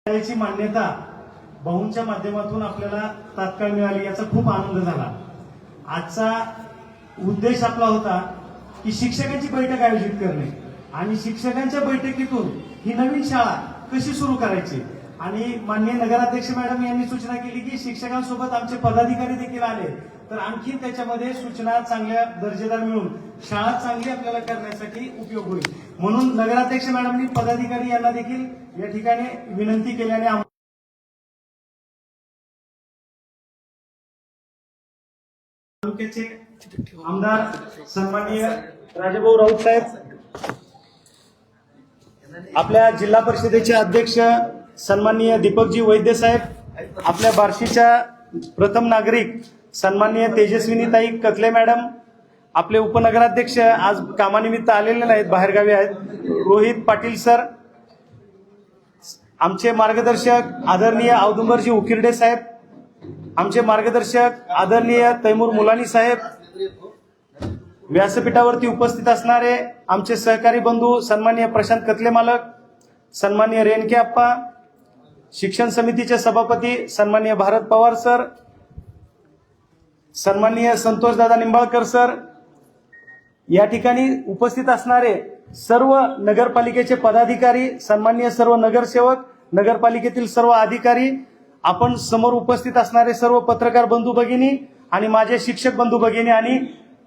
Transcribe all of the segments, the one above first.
शाळेची मान्यता भाऊंच्या माध्यमातून आपल्याला तात्काळ मिळाली, याचा खूप आनंद झाला। आजचा उद्देश आपला होता की शिक्षकांची बैठक आयोजित करणे आणि शिक्षकांच्या बैठकीतून ही नवीन शाळा कशी सुरू करायची। आणि माननीय नगराध्यक्ष मॅडम यांनी सूचना केली की शिक्षकांसोबत आमचे पदाधिकारी देखील आले तर आणखी त्याच्यामध्ये सूचना चांगल्या दर्जेदार मिळून शाळा चांगली आपल्याला करण्यासाठी उपयोग होईल। म्हणून नगराध्यक्ष मॅडमनी पदाधिकारी यांना देखील या ठिकाणी विनंती केल्याने तालुक्याचे आमदार सन्माननीय राजाभाऊ राऊत साहेब, आपल्या जिल्हा परिषदेचे अध्यक्ष सन्माननीय दीपकजी वैद्य साहेब, आपल्या बार्शीच्या प्रथम नागरिक सन्माननीय तेजस्विनीताई कथले मॅडम, आपले उपनगराध्यक्ष आज कामानिमित्त आलेले नाहीत, बाहेरगावी आहेत, रोहित पाटील सर, आमचे मार्गदर्शक आदरणीय औदुंबरजी उकिरडे साहेब, आमचे मार्गदर्शक आदरणीय तैमूर मुलानी साहेब, व्यासपीठावरती उपस्थित असणारे आमचे सहकारी बंधू सन्माननीय प्रशांत कथले मालक, सन्माननीय रेणके आप्पा, शिक्षण समितीचे सभापती सन्माननीय भारत पवार सर, सन्माननीय संतोष दादा निंबाळकर सर, या ठिकाणी उपस्थित असणारे सर्व नगरपालिकेचे पदाधिकारी, सन्माननीय सर्व नगरसेवक, नगरपालिकेतील सर्व अधिकारी, आपण समोर उपस्थित असणारे सर्व पत्रकार बंधू भगिनी आणि माझे शिक्षक बंधू भगिनी आणि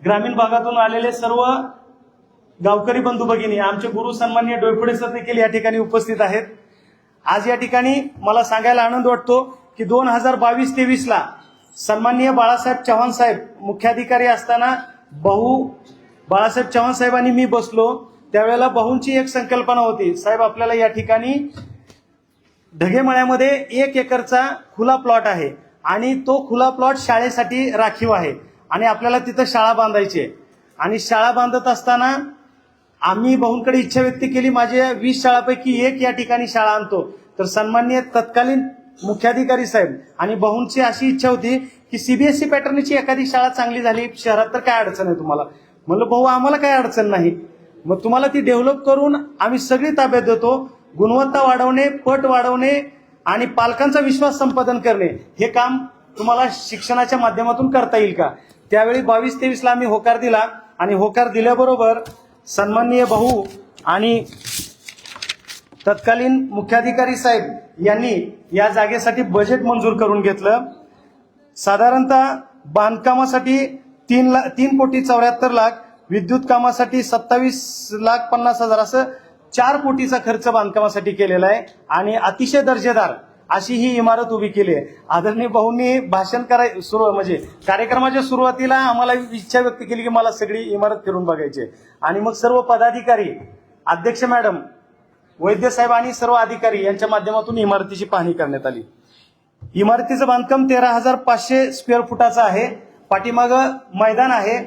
ग्रामीण भागातून आलेले सर्व गावकरी बंधू भगिनी, आमचे गुरु सन्माननीय डोईफोडे सर देखील या ठिकाणी उपस्थित आहेत। आज या ठिकाणी मला सांगायला आनंद वाटतो की 2022-23 ला सन्माननीय बाळासाहेब चव्हाण साहेब मुख्याधिकारी असताना बाळासाहेब चव्हाण साहेबांनी मी बसलो त्यावेळेला भाऊंची एक संकल्पना होती, साहेब आपल्याला या ठिकाणी ढगेमळ्यामध्ये 1 एकरचा खुला प्लॉट आहे आणि तो खुला प्लॉट शाळेसाठी राखीव आहे आणि आपल्याला तिथं शाळा बांधायची आहे। आणि शाळा बांधत असताना आम्ही भाऊंकडे इच्छा व्यक्त केली, माझ्या 20 शाळापैकी 1 या ठिकाणी शाळा आणतो। तर सन्माननीय तत्कालीन मुख्याधिकारी साहेब आणि भाऊंची अशी इच्छा होती की सीबीएसई पॅटर्नची एखादी शाळा चांगली झाली शहरात तर काय अडचण आहे तुम्हाला। म्हणलं भाऊ आम्हाला काय अडचण नाही, मग तुम्हाला ती डेव्हलप करून आम्ही सगळी ताब्यात देतो। गुणवत्ता वाढवणे, पट वाढवणे आणि पालकांचा विश्वास संपादन करणे हे काम तुम्हाला शिक्षणाच्या माध्यमातून करता येईल का। त्यावेळी 22-23 ला आम्ही होकार दिला आणि होकार दिल्याबरोबर सन्माननीय भाऊ आणि तत्कालीन मुख्याधिकारी साहेब यांनी या जागेसाठी बजेट मंजूर करून घेतलं। साधारणतः बांधकामासाठी 3,74,00,000 लाख, विद्युत कामासाठी 27,50,000 असं 4 कोटीचा खर्च बांधकामासाठी केलेला आहे आणि अतिशय दर्जेदार अशी ही इमारत उभी केली आहे। आदरणीय भाऊंनी भाषण म्हणजे कार्यक्रमाच्या सुरुवातीला आम्हाला इच्छा व्यक्त केली की मला सगळी इमारत फिरून बघायची आणि मग सर्व पदाधिकारी, अध्यक्ष मॅडम, वैद्य साहेब आणि सर्व अधिकारी यांच्या माध्यमातून इमारतीची पाहणी करण्यात आली। इमारतीचं बांधकाम 13,500 स्क्वेअर फुटाचं आहे, पाठीमागं मैदान आहे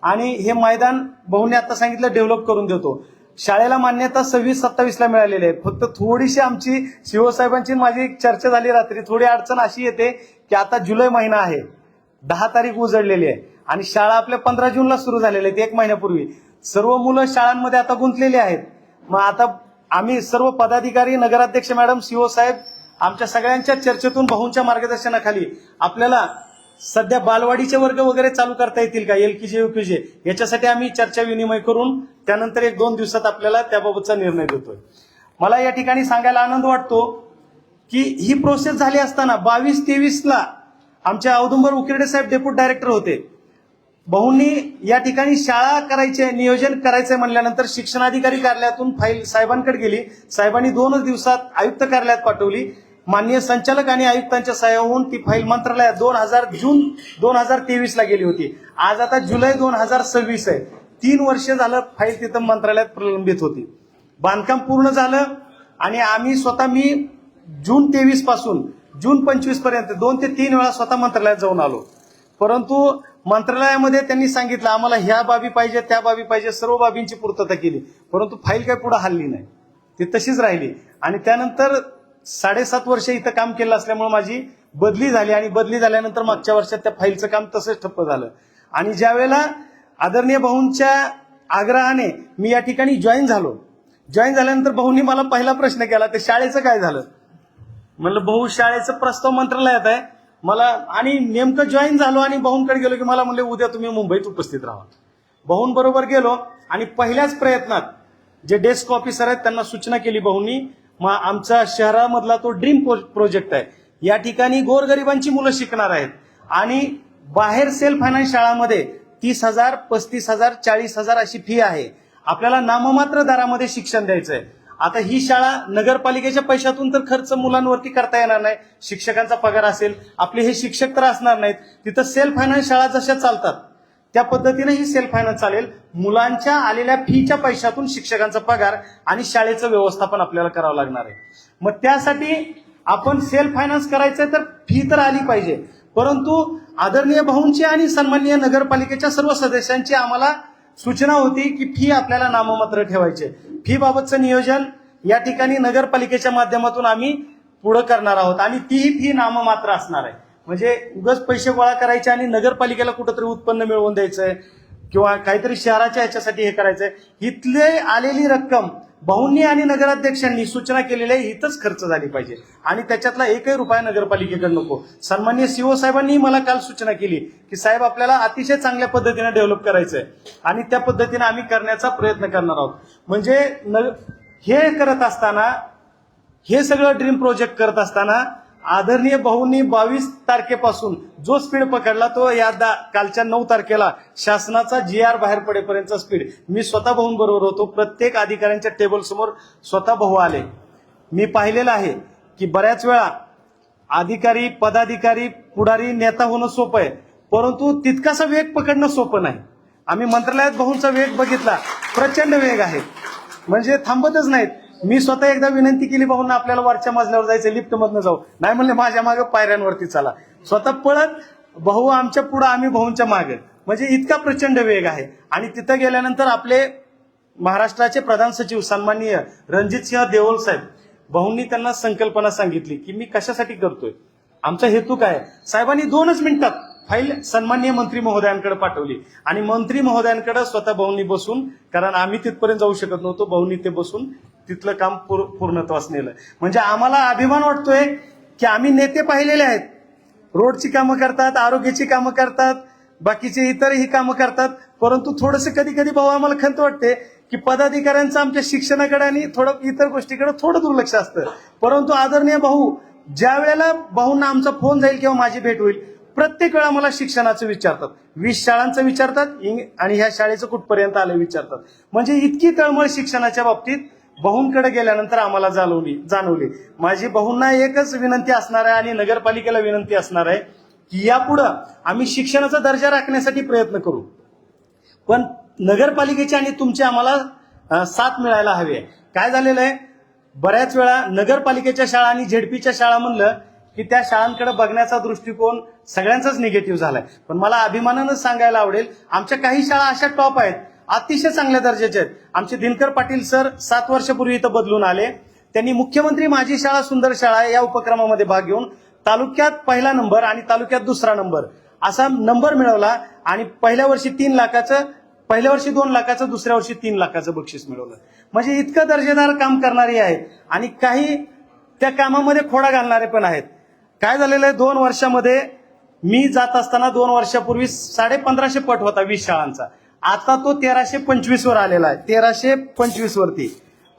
आणि हे मैदान भाऊंनी आता सांगितलं डेव्हलप करून देतो। शाळेला मान्यता 26-27 ला मिळालेली आहे। फक्त थोडीशी आमची शिवसाहेबांची माझी चर्चा झाली रात्री, थोडी अडचण अशी येते की आता जुलै महिना आहे, 10 तारीख उजळलेली आहे आणि शाळा आपल्या 15 जूनला सुरू झालेल्या आहेत, 1 महिन्यापूर्वी। सर्व मुलं शाळांमध्ये आता गुंतलेली आहेत। मग आता आम्ही सर्व पदाधिकारी, नगराध्यक्ष मॅडम, सीओ साहेब, आमच्या सगळ्यांच्या चर्चेतून भाऊंच्या मार्गदर्शनाखाली आपल्याला सध्या बालवाडीचे वर्ग वगैरे चालू करता येतील का, LKG UKG, याच्यासाठी आम्ही चर्चा विनिमय करून त्यानंतर 1-2 दिवसात आपल्याला त्याबाबतचा निर्णय देतोय। मला या ठिकाणी सांगायला आनंद वाटतो की ही प्रोसेस झाली असताना 22-23 ला आमचे औदुंबर उकिरडे साहेब डेप्युटी डायरेक्टर होते। भाऊंनी या ठिकाणी शाळा करायचे नियोजन करायचंय म्हणल्यानंतर शिक्षणाधिकारी कार्यालयातून फाईल साहेबांकडे गेली, साहेबांनी 2 दिवसात आयुक्त कार्यालयात पाठवली, माननीय संचालक आणि आयुक्तांच्या सह्याहून ती फाईल मंत्रालयात जून 2023 ला गेली होती। आज आता जुलै 2026 आहे, 3 वर्ष झालं फाईल तिथं मंत्रालयात प्रलंबित होती। बांधकाम पूर्ण झालं आणि मी जून 23 पासून जून 25 पर्यंत 2 ते 3 वेळा स्वतः मंत्रालयात जाऊन आलो। परंतु मंत्रालयामध्ये त्यांनी सांगितलं आम्हाला ह्या बाबी पाहिजे, त्या बाबी पाहिजे, सर्व बाबींची पूर्तता केली, परंतु फाईल काही पुढे हलली नाही, ती तशीच राहिली। आणि त्यानंतर 7.5 वर्ष इथं काम केलं असल्यामुळे माझी बदली झाली आणि बदली झाल्यानंतर मागच्या वर्षात त्या फाईलचं काम तसंच ठप्प झालं। आणि ज्या वेळेला आदरणीय भाऊंच्या आग्रहाने मी या ठिकाणी जॉईन झाल्यानंतर भाऊंनी मला पहिला प्रश्न केला, ते शाळेचं काय झालं। म्हणलं भाऊ शाळेचं प्रस्ताव मंत्रालयात आहे मला, आणि नेमकं जॉईन झालो आणि भाऊंकडे गेलो की मला म्हणले उद्या तुम्ही मुंबईत उपस्थित राहा. भाऊंबरोबर गेलो आणि पहिल्याच प्रयत्नात जे डेस्क ऑफिसर आहेत त्यांना सूचना केली भाऊंनी, आमचा शहरामधला तो ड्रीम प्रोजेक्ट आहे, या ठिकाणी गोरगरिबांची मुलं शिकणार आहेत आणि बाहेर सेल्फ फायनान्स शाळामध्ये 30,000, 35,000, 40,000 अशी फी आहे. आपल्याला नाममात्र दरामध्ये शिक्षण द्यायचंय. आता ही शाळा नगरपालिकेच्या पैशातून तर खर्च मुलांवरती करता येणार नाही, शिक्षकांचा पगार असेल, आपले हे शिक्षक तर असणार नाहीत. तिथं सेल्फ फायनान्स शाळा जशा चालतात त्या पद्धतीने ही सेल्फ फायनान्स चालेल. मुलांच्या आलेल्या फीच्या पैशातून शिक्षकांचा पगार आणि शाळेचं व्यवस्थापन आपल्याला करावं लागणार आहे. मग त्यासाठी आपण सेल्फ फायनान्स करायचंय तर फी तर आली पाहिजे, परंतु आदरणीय भाऊंची आणि सन्माननीय नगरपालिकेच्या सर्व सदस्यांची आम्हाला सूचना होती की फी आपल्याला नाममात्र ठेवायची. फी बाबतचं नियोजन या ठिकाणी नगरपालिकेच्या माध्यमातून आम्ही पुढे करणार आहोत आणि तीही फी नाममात्र असणार आहे. म्हणजे उगाच पैसे गोळा करायचे आणि नगरपालिकेला कुठंतरी उत्पन्न मिळवून द्यायचंय किंवा काहीतरी शहराच्या ह्याच्यासाठी हे करायचंय. इथले आलेली रक्कम भाऊंनी आणि नगराध्यक्षांनी सूचना केलेली आहे इथंच खर्च झाली पाहिजे आणि त्याच्यातला एकही रुपया नगरपालिकेकडे नको. सन्माननीय सीओ साहेबांनी मला काल सूचना केली की साहेब आपल्याला अतिशय चांगल्या पद्धतीने डेव्हलप करायचंय आणि त्या पद्धतीने आम्ही करण्याचा प्रयत्न करणार आहोत. म्हणजे हे करत असताना, हे सगळं ड्रीम प्रोजेक्ट करत असताना आदरणीय भाऊंनी 22 तारखेपासून जो स्पीड पकडला तो या कालच्या 9 तारखेला शासनाचा GR बाहेर पडेपर्यंतचा स्पीड मी स्वतः भाऊंबरोबर होतो. प्रत्येक अधिकाऱ्यांच्या टेबल समोर स्वतः भाऊ आले. मी पाहिलेलं आहे की बऱ्याच वेळा अधिकारी, पदाधिकारी, पुढारी, नेता होणं सोपं आहे, परंतु तितकासा वेग पकडणं सोपं नाही. आम्ही मंत्रालयात भाऊंचा वेग बघितला, प्रचंड वेग आहे, म्हणजे थांबतच नाहीत. मी स्वतः एकदा विनंती केली भाऊंना आपल्याला वरच्या मजल्यावर जायचं, लिफ्ट मधनं जाऊ, नाही म्हणले माझ्या मागे पायऱ्यांवरती चला. स्वतः पळत भाऊ आमच्या पुढे, आम्ही भाऊंच्या मागे, म्हणजे इतका प्रचंड वेग आहे. आणि तिथं गेल्यानंतर आपले महाराष्ट्राचे प्रधान सचिव सन्माननीय रणजितसिंह देओल साहेब, भाऊंनी त्यांना संकल्पना सांगितली की मी कशासाठी करतोय, आमचा हेतू काय. साहेबांनी 2च मिनिटात फाईल सन्माननीय मंत्री महोदयांकडे पाठवली आणि मंत्री महोदयांकडे स्वतः भाऊंनी बसून, कारण आम्ही तिथपर्यंत जाऊ शकत नव्हतो, भाऊंनी ते बसून तिथलं काम पूर्णत्वास नेलं. म्हणजे आम्हाला अभिमान वाटतोय की आम्ही नेते पाहिलेले आहेत, रोडची कामं करतात, आरोग्याची कामं करतात, बाकीचे इतरही कामं करतात, परंतु थोडंसं कधी कधी भाऊ आम्हाला खंत वाटते की पदाधिकाऱ्यांचं आमच्या शिक्षणाकडे आणि थोडं इतर गोष्टीकडे थोडं दुर्लक्ष असतं. परंतु आदरणीय भाऊ, ज्या वेळेला भाऊंना आमचा फोन जाईल किंवा माझी भेट होईल, प्रत्येक वेळा मला शिक्षणाचं विचारतात, 20 शाळांचं विचारतात आणि ह्या शाळेचं कुठपर्यंत आलं विचारतात. म्हणजे इतकी तळमळ शिक्षणाच्या बाबतीत भाऊंकडे गेल्यानंतर आम्हाला जाणवली. माझी भाऊंना एकच विनंती असणार आहे आणि नगरपालिकेला विनंती असणार आहे की यापुढं आम्ही शिक्षणाचा दर्जा राखण्यासाठी प्रयत्न करू, पण नगरपालिकेची आणि तुमची आम्हाला साथ मिळायला हवी आहे. काय झालेलं आहे, बऱ्याच वेळा नगरपालिकेच्या शाळा आणि झेडपीच्या शाळा म्हणलं की त्या शाळांकडे बघण्याचा दृष्टिकोन सगळ्यांचाच निगेटिव्ह झालाय. पण मला अभिमानानं सांगायला आवडेल, आमच्या काही शाळा अशा टॉप आहेत, अतिशय चांगल्या दर्जाच्या आहेत. आमचे दिनकर पाटील सर 7 वर्षापूर्वी इथं बदलून आले. त्यांनी मुख्यमंत्री माझी शाळा सुंदर शाळा या उपक्रमामध्ये भाग घेऊन तालुक्यात 1ला नंबर आणि तालुक्यात 2रा नंबर असा नंबर मिळवला आणि पहिल्या वर्षी 2 लाखाचं, दुसऱ्या वर्षी 3 लाखाचं बक्षीस मिळवलं. म्हणजे इतकं दर्जेदार काम करणारी आहेत आणि काही त्या कामामध्ये खोडा घालणारे पण आहेत. काय झालेलं आहे, 2 वर्षामध्ये मी जात असताना 2 वर्षापूर्वी 1550 पट होता 20 शाळांचा, आता तो 1325 वर आलेला आहे, 1325 वरती.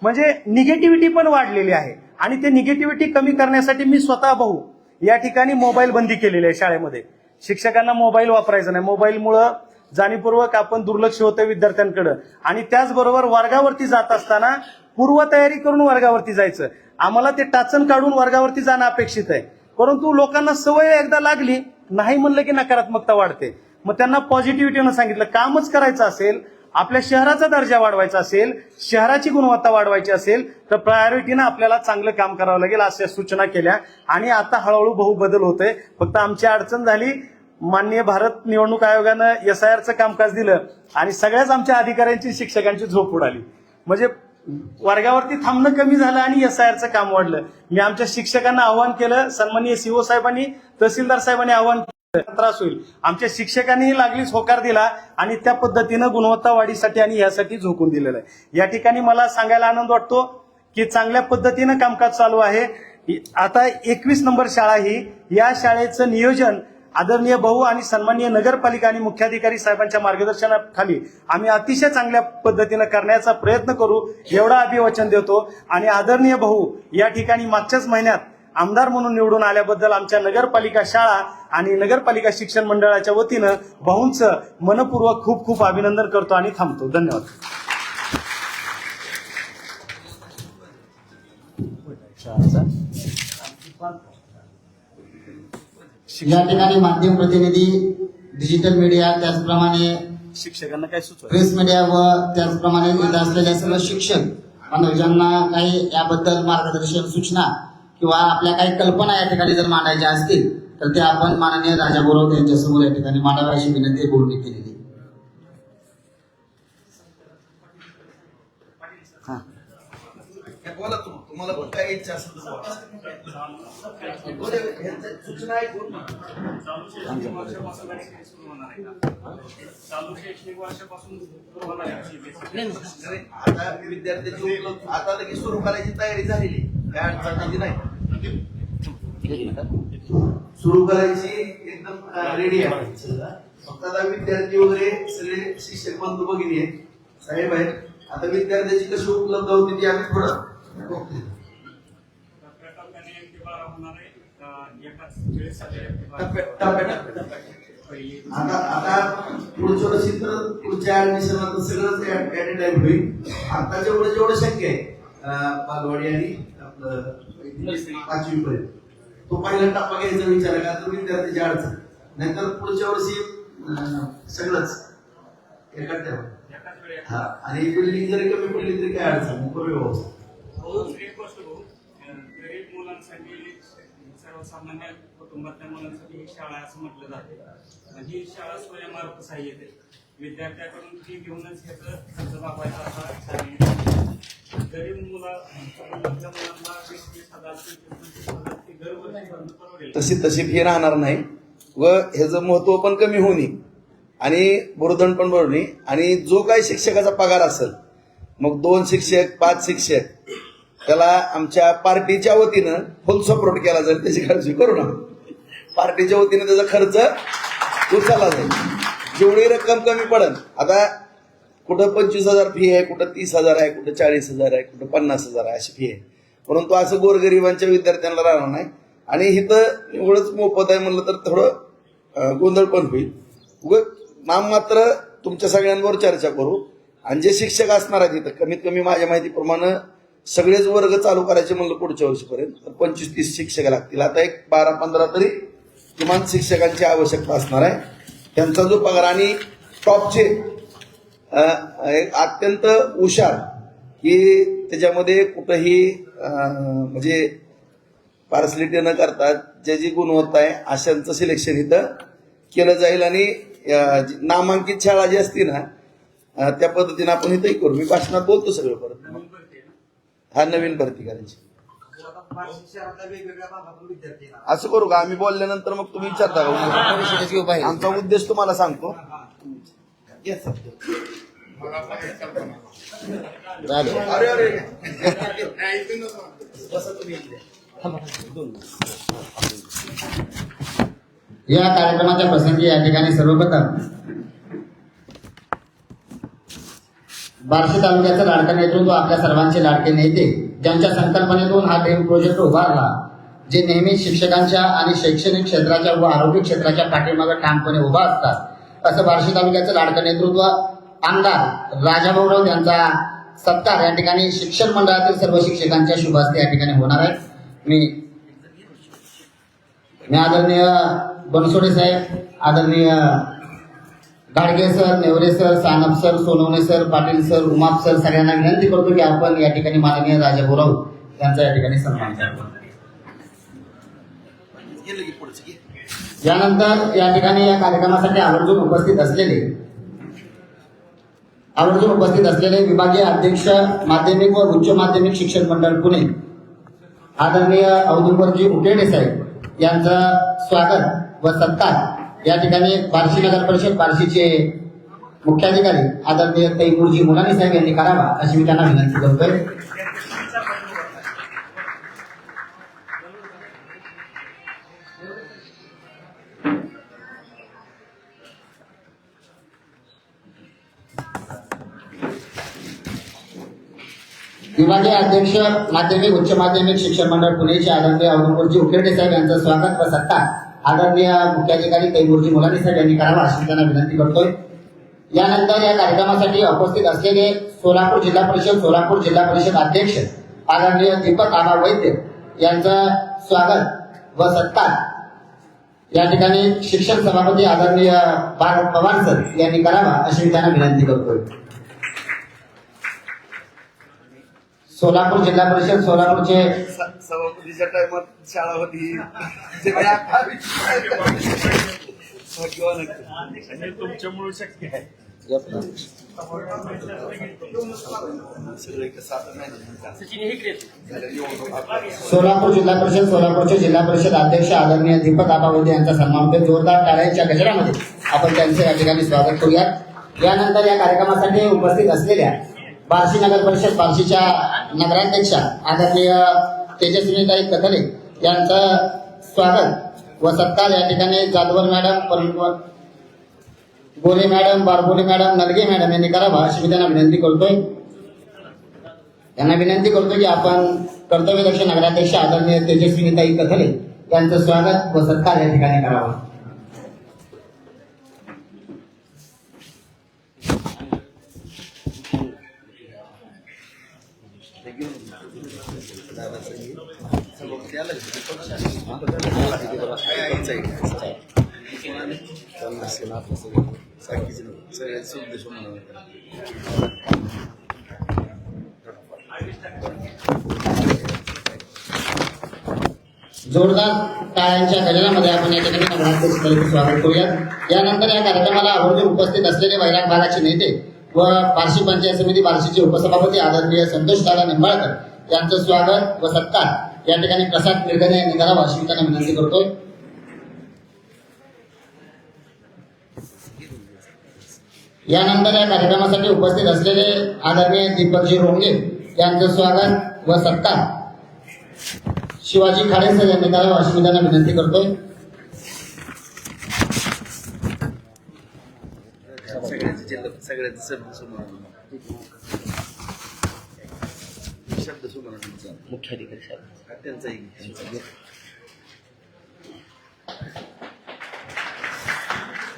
म्हणजे निगेटिव्हिटी पण वाढलेली आहे आणि ते निगेटिव्हिटी कमी करण्यासाठी मी स्वतः भाऊ या ठिकाणी मोबाईल बंदी केलेली आहे शाळेमध्ये. शिक्षकांना मोबाईल वापरायचा नाही, मोबाईलमुळं जाणीवपूर्वक आपण दुर्लक्ष होतं विद्यार्थ्यांकडे. आणि त्याचबरोबर वर्गावरती जात असताना पूर्वतयारी करून वर्गावरती जायचं. आम्हाला ते टाचन काढून वर्गावरती जाणं अपेक्षित आहे, परंतु लोकांना सवय एकदा लागली, नाही म्हणलं की नकारात्मकता वाढते. मग त्यांना पॉझिटिव्हिटीनं सांगितलं, कामच करायचं असेल, आपल्या शहराचा दर्जा वाढवायचा असेल, शहराची गुणवत्ता वाढवायची असेल तर प्रायोरिटीनं आपल्याला चांगलं काम करावं लागेल अशा सूचना केल्या. आणि आता हळूहळू बहु बदल होतोय. फक्त आमची अडचण झाली, माननीय भारत निवडणूक आयोगानं SIRचं कामकाज दिलं आणि सगळ्याच आमच्या अधिकाऱ्यांची, शिक्षकांची झोप उडाली. म्हणजे वर्गावरती थांबणं कमी झालं आणि SIRचं काम वाढलं. मी आमच्या शिक्षकांना आवाहन केलं, सन्माननीय सीओ साहेबांनी, तहसीलदार साहेबांनी आवाहन केलं, त्रास होईल. आमच्या शिक्षकांनीही लागलीच होकार दिला आणि त्या पद्धतीनं गुणवत्ता वाढीसाठी आणि यासाठी झोकून दिलेलं आहे. या ठिकाणी मला सांगायला आनंद वाटतो की चांगल्या पद्धतीनं कामकाज चालू आहे. आता 21 नंबर शाळा ही, या शाळेचं नियोजन आदरणीय भाऊ आणि सन्माननीय नगरपालिका आणि मुख्याधिकारी साहेबांच्या मार्गदर्शनाखाली आम्ही अतिशय चांगल्या पद्धतीनं करण्याचा प्रयत्न करू एवढं अभिवचन देतो. आणि आदरणीय भाऊ या ठिकाणी मागच्याच महिन्यात आमदार म्हणून निवडून आल्याबद्दल आमच्या नगरपालिका शाळा आणि नगरपालिका शिक्षण मंडळाच्या वतीनं भाऊंचं मनपूर्वक खूप खूप अभिनंदन करतो आणि थांबतो. धन्यवाद. या ठिकाणी माध्यम प्रतिनिधी, डिजिटल मीडिया, त्याचप्रमाणे शिक्षकांना काय सुचवा, प्रेस मीडिया व त्याचप्रमाणे इथं असलेल्या सर्व शिक्षक बांधव ज्यांना काही याबद्दल मार्गदर्शन, सूचना किंवा आपल्या काही कल्पना या ठिकाणी जर मांडायच्या असतील तर ते आपण माननीय राजा बोरव यांच्यासमोर या ठिकाणी मांडाव्या अशी विनंती बोलणी केलेली. बोला तुम्हाला पण काय इच्छा असेल तर बोला. सूचना आहे कोण आता विद्यार्थ्याची आता लगेच सुरू करायची तयारी झालेली, काय अडचण नाही. सुरू करायची एकदम रेडी आहे. फक्त आता विद्यार्थी वगैरे सगळे शिक्षक बंधू भगिनी आहेत, साहेब आहेत. आता विद्यार्थ्याची कशी उपलब्ध होती ती आम्ही थोडं आता पुढच्या वर्षी तर पुढच्या ऍडमिशन सगळंच ऍट टाइम होईल. आता जेवढं शक्य आहे बालवाडी आणि आपलं 5वी पर्यंत तो पहिला टप्पा घ्यायचा विचार आहे. का तर विद्यार्थ्याची अडचण, नाहीतर पुढच्या वर्षी सगळंच एका हा. आणि बिल्डिंग जरी कमी पडली तरी काय अडचण पूर्वी व्यवस्था. एक गोष्ट भाऊ, गरीब मुलांसाठी, सर्वसामान्य कुटुंबातल्या मुलांसाठी ही शाळा असं म्हटलं जाते. ही शाळा स्वयंअर्थ सहाय्यित आहे. विद्यार्थ्याकडून फी घेऊनच ह्याचं खर्च भागवायचा असा गरीब मुलांना 20,000 ती दरवर्षी भरणं परवडेल. तशी फी राहणार नाही व ह्याचं महत्व पण कमी होणे आणि बुरदंड पण भरणे. आणि जो काही शिक्षकाचा पगार असेल, मग 2 शिक्षक 5 शिक्षक, त्याला आमच्या पार्टीच्या वतीनं फुल सपोर्ट केला जाईल. त्याची काळजी करू नका. पार्टीच्या वतीनं त्याचा खर्च उचलला जाईल. जेवढी रक्कम कमी पडेल, आता कुठं 25,000 फी आहे, कुठं 30,000 आहे, कुठं 40,000 आहे, कुठं 50,000 आहे अशी फी आहे. परंतु असं गोरगरिबांच्या विद्यार्थ्यांना राहणार नाही. आणि इथं एवढंच मोफत आहे म्हणलं तर थोडं गोंधळ पण होईल. नाममात्र तुमच्या सगळ्यांवर चर्चा करू. आणि जे शिक्षक असणार आहेत इथं, कमीत कमी माझ्या माहितीप्रमाणे सगळेच वर्ग चालू करायचे म्हणलं पुढच्या वर्षीपर्यंत तर 25-30 शिक्षक लागतील. आता एक 12-15 तरी किमान शिक्षकांची आवश्यकता असणार आहे. त्यांचा जो पगार आणि टॉपचे अत्यंत हुशार की त्याच्यामध्ये कुठंही म्हणजे पार्सलिटी न करता जे जी गुणवत्ता आहे अशांचं सिलेक्शन इथं केलं जाईल. आणि नामांकित शाळा जी असती ना त्या पद्धतीने आपण इथंही करू. मी भाषणात बोलतो सगळं परत. हा, नवीन भरती करायची. असं करू का? आम्ही बोलल्यानंतर मग तुम्ही विचारता का? आमचा उद्देश तुम्हाला सांगतो. अरे अरे या कार्यक्रमाच्या प्रसंगी या ठिकाणी सर्वप्रथम बार्शी तालुक्याचं लाडकं नेतृत्व, आपल्या सर्वांचे लाडके नेते, ज्यांच्या संकल्पनेतून हा ड्रीम प्रोजेक्ट उभारला, जे नेहमी शिक्षकांच्या आणि शैक्षणिक क्षेत्राच्या व आरोग्य क्षेत्राच्या पाठीमागे ठामपणे उभा असतात, असं बार्शी तालुक्याचं लाडकं नेतृत्व आमदार राजा बोरव यांचा सत्कार या ठिकाणी शिक्षण मंडळातील सर्व शिक्षकांच्या शुभ हस्ते या ठिकाणी होणार आहे. मी आदरणीय बनसोडे साहेब, आदरणीय Gadge sir, Nevare sir, Sanap sir, Sonawane sir, Patil sir, Umap sir, सगळ्यांना विनंती करतो की आपण या ठिकाणी माननीय राजा बोरव यांचा या ठिकाणी सन्मान करावा. यानंतर या ठिकाणी या कार्यक्रमासाठी आवर्जून उपस्थित असलेले विभागीय अध्यक्ष माध्यमिक व उच्च माध्यमिक शिक्षण मंडळ पुणे आदरणीय औदुंबरजी उकेडे साहेब यांचं स्वागत व सत्कार या ठिकाणी बार्शी नगर परिषद बार्शीचे मुख्याधिकारी आदरणीय तैमूरजी मुलानी साहेब यांनी करावा अशी मी त्यांना विनंती करतोय. विभागीय अध्यक्ष माध्यमिक उच्च माध्यमिक शिक्षण मंडळ पुणेचे आदरणीय औरंगपूरजी उकेडे साहेब यांचं स्वागत व सत्कार आदरणीय मुख्याधिकारी कैमूरजी मुलानी साहेब यांनी करावा अशी त्यांना विनंती करतोय. यानंतर या कार्यक्रमासाठी उपस्थित असलेले सोलापूर जिल्हा परिषद अध्यक्ष आदरणीय दीपक आबा वैद्य यांचं स्वागत व सत्कार या ठिकाणी शिक्षण सभापती आदरणीय भारत पवार सर यांनी करावा अशी मी त्यांना विनंती करतोय. सोलापूर जिल्हा परिषद सोलापूरचे सभापतीच्या टायमात शाळा होती तुमच्यामुळे शक्य आहे. सोलापूर जिल्हा परिषद सोलापूरचे जिल्हा परिषद अध्यक्ष आदरणीय दीपक आबा वैद्य यांचा सन्मान होते. जोरदार टाळ्यांच्या गजरामध्ये आपण त्यांचे या ठिकाणी स्वागत करूयात. यानंतर या कार्यक्रमासाठी उपस्थित असलेल्या बार्शी नगर परिषद बार्शीच्या नगराध्यक्षा आदरणीय तेजस्विनीताई कथले यांचं स्वागत व सत्कार या ठिकाणी जाधवर मॅडम, गोरे मॅडम, बारबोले मॅडम, नलगे मॅडम यांनी करावा अशी मी त्यांना विनंती करतोय. की आपण कर्तव्यदक्ष नगराध्यक्ष आदरणीय तेजस्विनीताई कथले यांचं स्वागत व सत्कार या ठिकाणी करावा. जोरदार टाळ्यांच्या गजरामध्ये आपण या ठिकाणी नगराध्यक्षांचे स्वागत करूयात. यानंतर या कार्यक्रमाला आवर्जून उपस्थित असलेले वैराग भागाचे नेते व बार्शी पंचायत समिती बार्शीचे उपसभापती आदरणीय संतोषदादा निंबाळकर यांचं स्वागत व सत्कार या ठिकाणी प्रसाद निर्गणे यांनी करावा अशी त्यांना विनंती करतोय. यानंतर या कार्यक्रमासाठी उपस्थित असलेले आदरणीय दीपकजी रोंगे यांचं स्वागत व सत्कार शिवाजी खाडे सर यांनी करावा अशी मी त्यांना विनंती करतोय.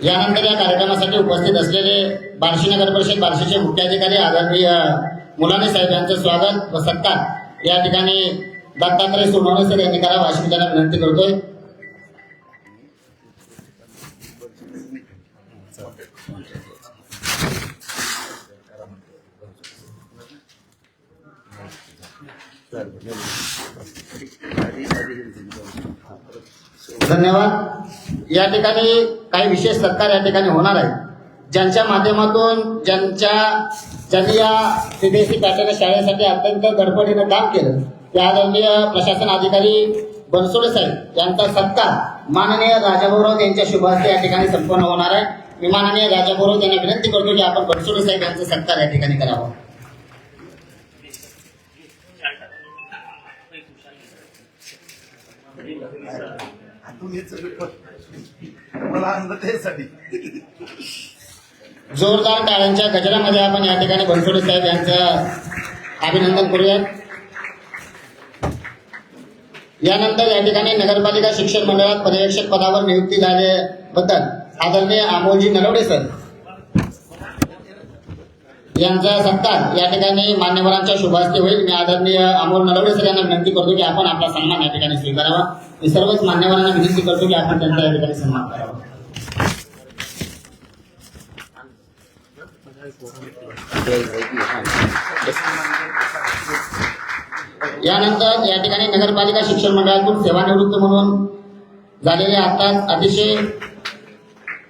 यानंतर या कार्यक्रमासाठी उपस्थित असलेले बार्शी नगर परिषद बार्शीचे मुख्याधिकारी आदरणीय मुलानी साहेब यांचं स्वागत व सत्कार या ठिकाणी दत्तात्रय सोनवणे सर यांनी करावा अशी त्यांना विनंती करतोय. धन्यवाद. या ठिकाणी काही विशेष सत्कार या ठिकाणी होणार आहे, ज्यांच्या माध्यमातून ज्यांनी या सीबीएसई पॅटर्न शाळेसाठी अत्यंत गडबडीनं काम केलं त्या आदरणीय प्रशासन अधिकारी बनसोडे साहेब यांचा सत्कार माननीय राजाभाऊराव यांच्या शुभ हस्ते या ठिकाणी संपन्न होणार आहे. मी माननीय राजाभाऊराव यांना विनंती करतो की आपण बनसोडे साहेब यांचा सत्कार या ठिकाणी करावा. जोरदार टाळ्यांच्या गजरामध्ये आपण या ठिकाणी बनसोडे साहेब यांचं अभिनंदन करूयात. यानंतर या ठिकाणी नगरपालिका शिक्षण मंडळात पर्यवेक्षक पदावर नियुक्ती झाल्याबद्दल आदरणीय अमोलजी नलवडे सर यांचा सत्कार या ठिकाणी मान्यवरांच्या शुभ हस्ते होईल. मी आदरणीय अमोल नलवडे सर यांना विनंती करतो की आपण आपला सन्मान या ठिकाणी स्वीकारावा. मी सर्वच मान्यवरांना विनंती करतो की आपण त्यांचा या ठिकाणी सन्मान करावा. यानंतर या ठिकाणी नगरपालिका शिक्षण मंडळातून सेवानिवृत्त म्हणून झालेले आताच अतिशय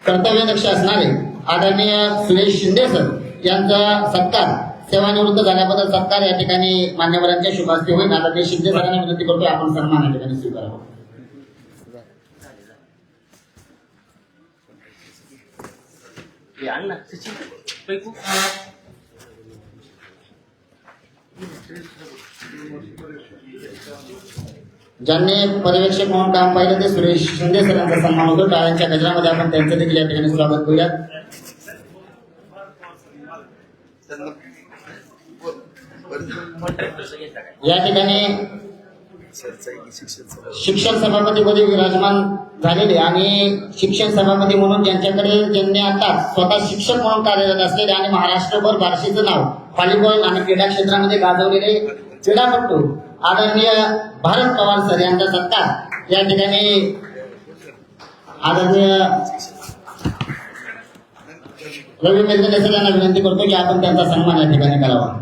कर्तव्यदक्ष असणारे आदरणीय सुरेश शिंदे सर यांचा सत्कार सेवानिवृत्त झाल्याबद्दल सत्कार या ठिकाणी मान्यवरांच्या शुभ हस्ते होईल. आदरणीय शिंदे सरांना विनंती करतो आपण सन्मान या ठिकाणी स्वीकारावा. ज्यांनी पर्यवेक्षक म्हणून काम पाहिलं ते सुरेश शिंदे सर यांचा सन्मान होतो. टाळ्यांच्या गजरामध्ये आपण त्यांचं देखील या ठिकाणी स्वागत करूयात. या ठिकाणी शिक्षण सभापतीपदी विराजमान झालेले आणि शिक्षण सभापती म्हणून ज्यांनी आता स्वतः शिक्षक म्हणून कार्यरत असलेले आणि महाराष्ट्रभर बार्शीचं नाव व्हॉलीबॉल आणि क्रीडा क्षेत्रामध्ये गाजवलेले क्रीडापटू आदरणीय भारत पवार सर यांचा सत्कार या ठिकाणी आदरणीय रवी मेदने सर यांना विनंती करतो की आपण त्यांचा सन्मान या ठिकाणी करावा.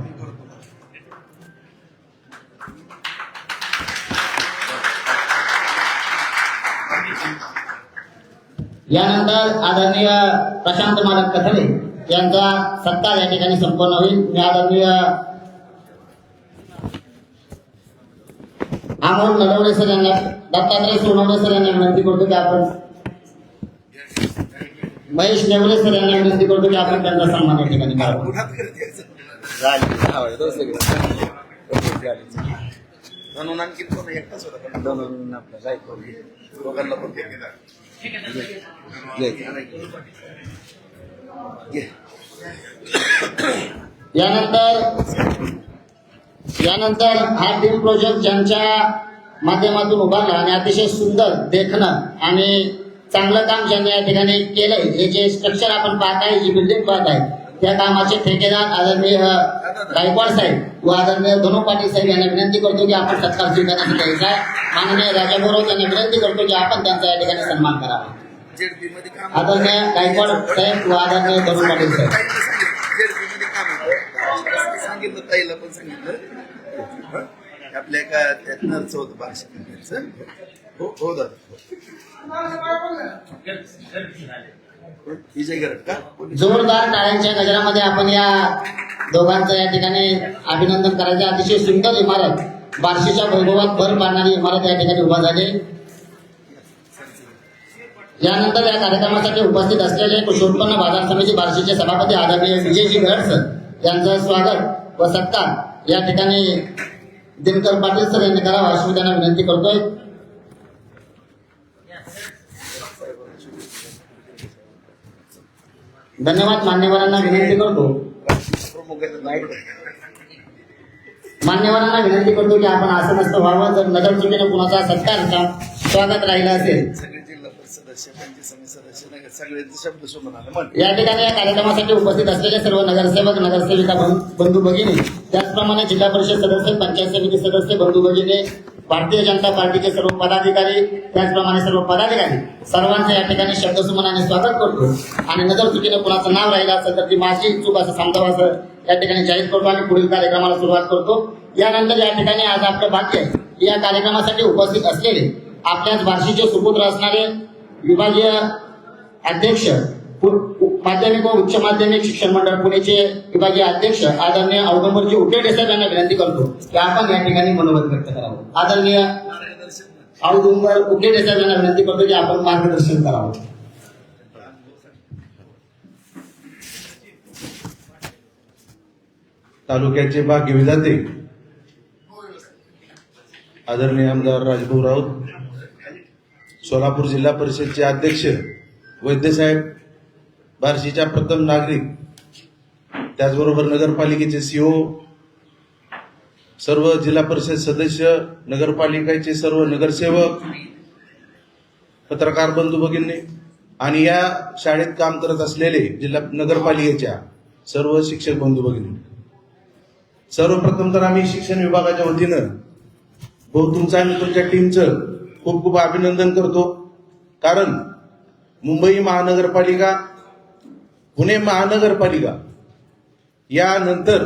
यानंतर आदरणीय प्रशांत मालक कथले यांचा सत्कार या ठिकाणी संपन्न होईल. मी आदरणीय अमोल नलवडे सर यांना, दत्तात्रय सोनवणे सर यांना विनंती करतो की आपण, महेश नेवले सर यांना विनंती करतो की आपण त्यांचा सन्मान या ठिकाणी करावा. म्हणून आणखी कोण एकटाच होता पण दोन आपला जायकवाडी दोघांना पण यानंतर हा टीम प्रोजेक्ट ज्यांच्या माध्यमातून उभारला आणि अतिशय सुंदर देखणं आणि चांगलं काम ज्यांनी या ठिकाणी केलंय, हे जे स्ट्रक्चर आपण पाहत आहे, जी बिल्डिंग पाहत आहे, त्या कामाचे ठेकेदार आदरणीय गायकवाड साहेब व आदरणीय धनु पाटील साहेब यांना विनंती करतो की आपण सत्कार स्वीकारण्यासाठी द्यायचा आहे. माननीय राजाभाऊ यांना विनंती करतो की आपण त्यांचा या ठिकाणी सन्मान करावा. आदरणीय गायकवाड साहेब व आदरणीय धनु पाटील साहेब. सांगितलं ताईला पण सांगितलं आपल्या एका नर्स होतं बार्शी. हो दादा विजय गरड का जोरदार टाळ्यांच्या गजरामध्ये आपण या दोघांचं या ठिकाणी अभिनंदन करायचं. अतिशय सुंदर इमारत, बार्शीच्या वैभवात भर पाडणारी इमारत या ठिकाणी उभा झाली. यानंतर या कार्यक्रमासाठी उपस्थित असलेले कृषी उत्पन्न बाजार समिती बार्शीचे सभापती आदरणीय विजयजी गरड सर यांचं स्वागत व सत्कार या ठिकाणी दिनकर पाटील सर यांनी करावा अशी मी त्यांना विनंती करतोय. धन्यवाद. मान्यवरांना विनंती करतो की आपण असं नसतं व्हावं. जर नगर चुकीने कुणाचा सत्कार स्वागत राहिला असेल, या ठिकाणी या कार्यक्रमासाठी उपस्थित असलेले सर्व नगरसेवक नगरसेविका बंधू भगिनी, त्याचप्रमाणे जिल्हा परिषद सदस्य, पंचायत समिती सदस्य बंधू भगिनी, भारतीय जनता पार्टीचे सर्व पदाधिकारी, त्याचप्रमाणे सर्व पदाधिकारी सर्वांचं या ठिकाणी शब्दसुमनाने स्वागत करतो. आणि नजर चुकीने कुणाचं नाव राहिलं असेल तर ती माझी चूक असं समजावं असं या ठिकाणी जाहीर करतो आणि पुढील कार्यक्रमाला सुरुवात करतो. यानंतर या ठिकाणी आज आपलं भाग्य आहे या कार्यक्रमासाठी उपस्थित असलेले आपल्याच बार्शीचे सुपुत्र असणारे विभागीय अध्यक्ष, माध्यमिक व उच्च माध्यमिक शिक्षण मंडळ पुणेचे विभागीय अध्यक्ष आदरणीय औदुंबरजी उकेडे साहेब यांना विनंती करतो की आपण या ठिकाणी मनोगत व्यक्त करावं. आदरणीय औदुंबर उकेडे साहेब यांना विनंती करतो की आपण मार्गदर्शन करावं. तालुक्याचे भाग्य विधाते आदरणीय आमदार राजभाऊ राऊत, सोलापूर जिल्हा परिषदचे अध्यक्ष वैद्यसाहेब, बार्शीच्या प्रथम नागरिक, त्याचबरोबर नगरपालिकेचे सीओ, सर्व जिल्हा परिषद सदस्य, नगरपालिकेचे सर्व नगरसेवक, पत्रकार बंधू भगिनी आणि या शाळेत काम करत असलेले जिल्हा नगरपालिकेच्या सर्व शिक्षक बंधू भगिनी, सर्वप्रथम तर आम्ही शिक्षण विभागाच्या वतीनं तुमचं आणि तुमच्या टीमचं खूप खूप अभिनंदन करतो. कारण मुंबई महानगरपालिका, पुणे महानगरपालिका यानंतर